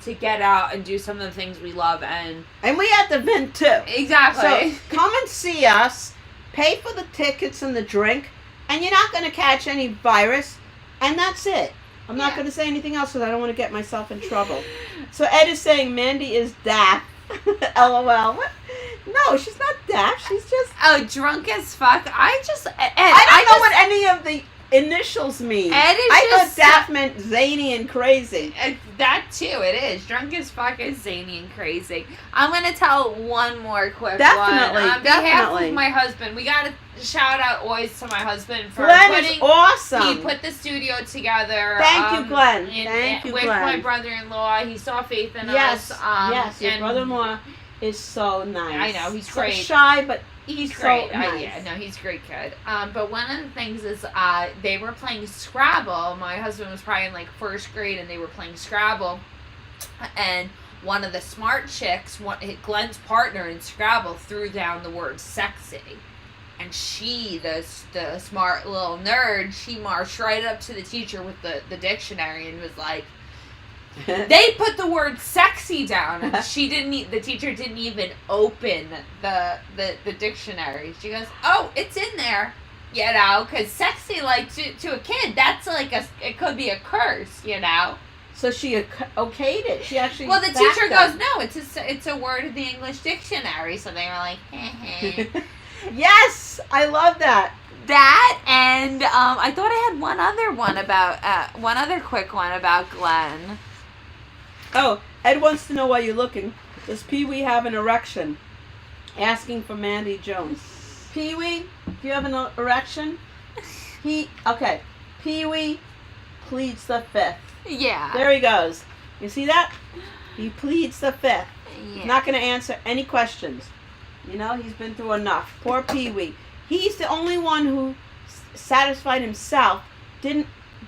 to get out and do some of the things we love, and we have to vent too. exactly. So come and see us, pay for the tickets and the drink, and you're not going to catch any virus, and that's it. I'm not going to say anything else because I don't want to get myself in trouble. So Ed is saying Mandy is daft. LOL. What? No, she's not daft. She's just... drunk as fuck. I don't know what any of the initials mean. Ed is I just thought daft meant zany and crazy. that too, it is. Drunk as fuck is zany and crazy. I'm going to tell one more quick Definitely, one. On behalf definitely. of my husband, we got to shout out always to my husband for Glenn putting... is awesome. He put the studio together. Thank you, Glenn. Thank you, with Glenn. my brother-in-law. He saw faith in Yes, us. yes, your and brother-in-law is so nice. I know, he's so great. shy, but he's so great. nice. He's a great kid. But one of the things is they were playing Scrabble. My husband was probably in like first grade, and they were playing Scrabble. And one of the smart chicks, Glenn's partner in Scrabble, threw down the word sexy. And she, the smart little nerd, she marched right up to the teacher with the dictionary and was like, they put the word sexy down, and the teacher didn't even open the dictionary. She goes, oh, it's in there, because sexy, like, to a kid, that's like it could be a curse, So she okayed it. She actually. Well, the backed teacher them. goes, no, it's a word in the English dictionary. So they were like, Yes, I love that. That, and I thought I had one other quick one about Glenn. Oh, Ed wants to know why you're looking. Does Pee Wee have an erection? asking for Mandy Jones. Pee-wee, do you have an erection? Okay. Pee-wee pleads the fifth. Yeah. There he goes. You see that? He pleads the fifth. Yeah. He's not going to answer any questions. You know, he's been through enough. Poor Pee-wee. He's the only one who satisfied himself, didn't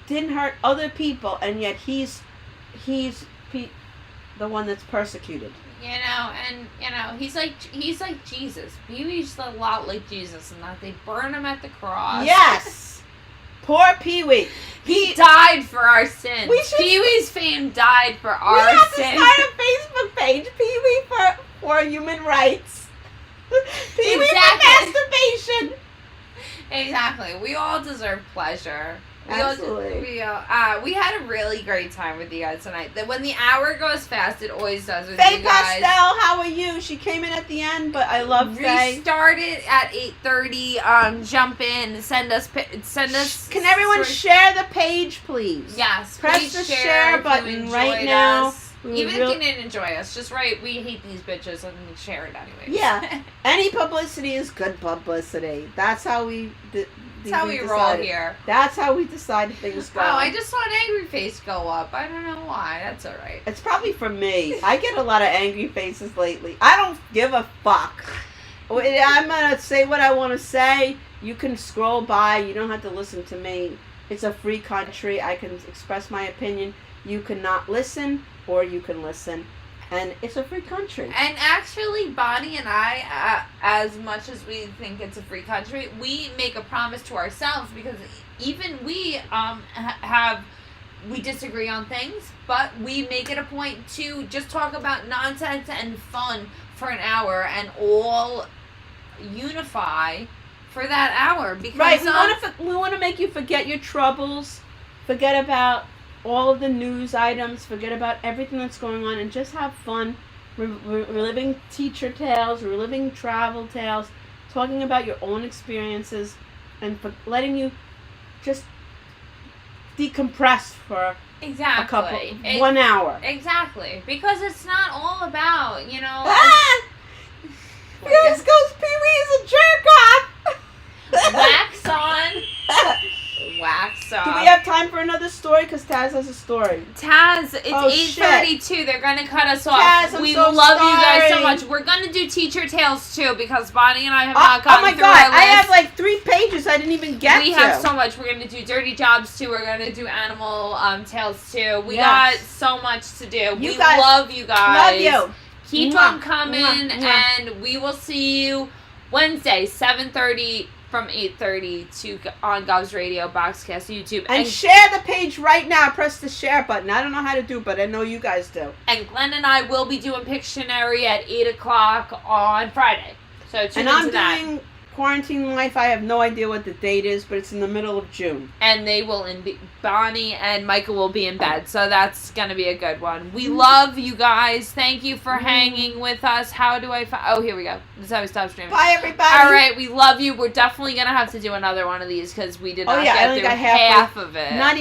hurt other people, and yet he's the one that's persecuted. You know, and you know, he's like Jesus. Pee-wee's a lot like Jesus in that they burn him at the cross. Yes. Poor Pee-wee. He died for our sins. Pee-wee's fame died for our sins. We have to start a Facebook page, Pee-wee for human rights. Pee-wee for masturbation. Exactly. We all deserve pleasure. Absolutely. We had a really great time with you guys tonight. When the hour goes fast, it always does with Faye you guys. Pastel, how are you? She came in at the end, but I love Faye. We started at 8:30. Jump in, send us. Can everyone share the page, please? Yes. Press the share button right now. Even if you didn't enjoy us, just write "We hate these bitches" and share it anyway. Yeah. Any publicity is good publicity. That's how we. That's how we roll here. That's how we decide things go. Oh, I just saw an angry face go up. I don't know why. That's all right. It's probably from me. I get a lot of angry faces lately. I don't give a fuck. I'm going to say what I want to say. You can scroll by. You don't have to listen to me. It's a free country. I can express my opinion. You cannot listen, or you can listen. And it's a free country. And actually, Bonnie and I, as much as we think it's a free country, we make a promise to ourselves, because even we we disagree on things, but we make it a point to just talk about nonsense and fun for an hour and all unify for that hour. Because right, we want to make you forget your troubles, forget about all of the news items, forget about everything that's going on, and just have fun reliving teacher tales, reliving travel tales, talking about your own experiences, and letting you just decompress for exactly 1 hour. Exactly, because it's not all about, you know. This goes Pee-wee is a jerk off. Wax on. Wax off. Do we have time for another story? Because Taz has a story. Taz, it's 8:32. They're going to cut us off. Taz, we so love sorry. you guys so much. We're going to do teacher tales too, because Bonnie and I have not gotten through God, our list. I have like 3 pages I didn't even get to. We have so much. We're going to do dirty jobs too. We're going to do animal tales too. We got so much to do. We love you guys. Love you. Keep on coming, and we will see you Wednesday, 7:30 from 8:30 on Govs Radio, Boxcast, YouTube. And share the page right now. Press the share button. I don't know how to do it, but I know you guys do. And Glenn and I will be doing Pictionary at 8 o'clock on Friday. So tune into that. And I'm doing Quarantine Life. I have no idea what the date is, but it's in the middle of June. And they will, Bonnie and Micah will be in bed, so that's going to be a good one. We love you guys. Thank you for hanging with us. How do I oh, here we go. This is how we stop streaming. Bye, everybody. All right, we love you. We're definitely going to have to do another one of these, because we did not get through half of it. Not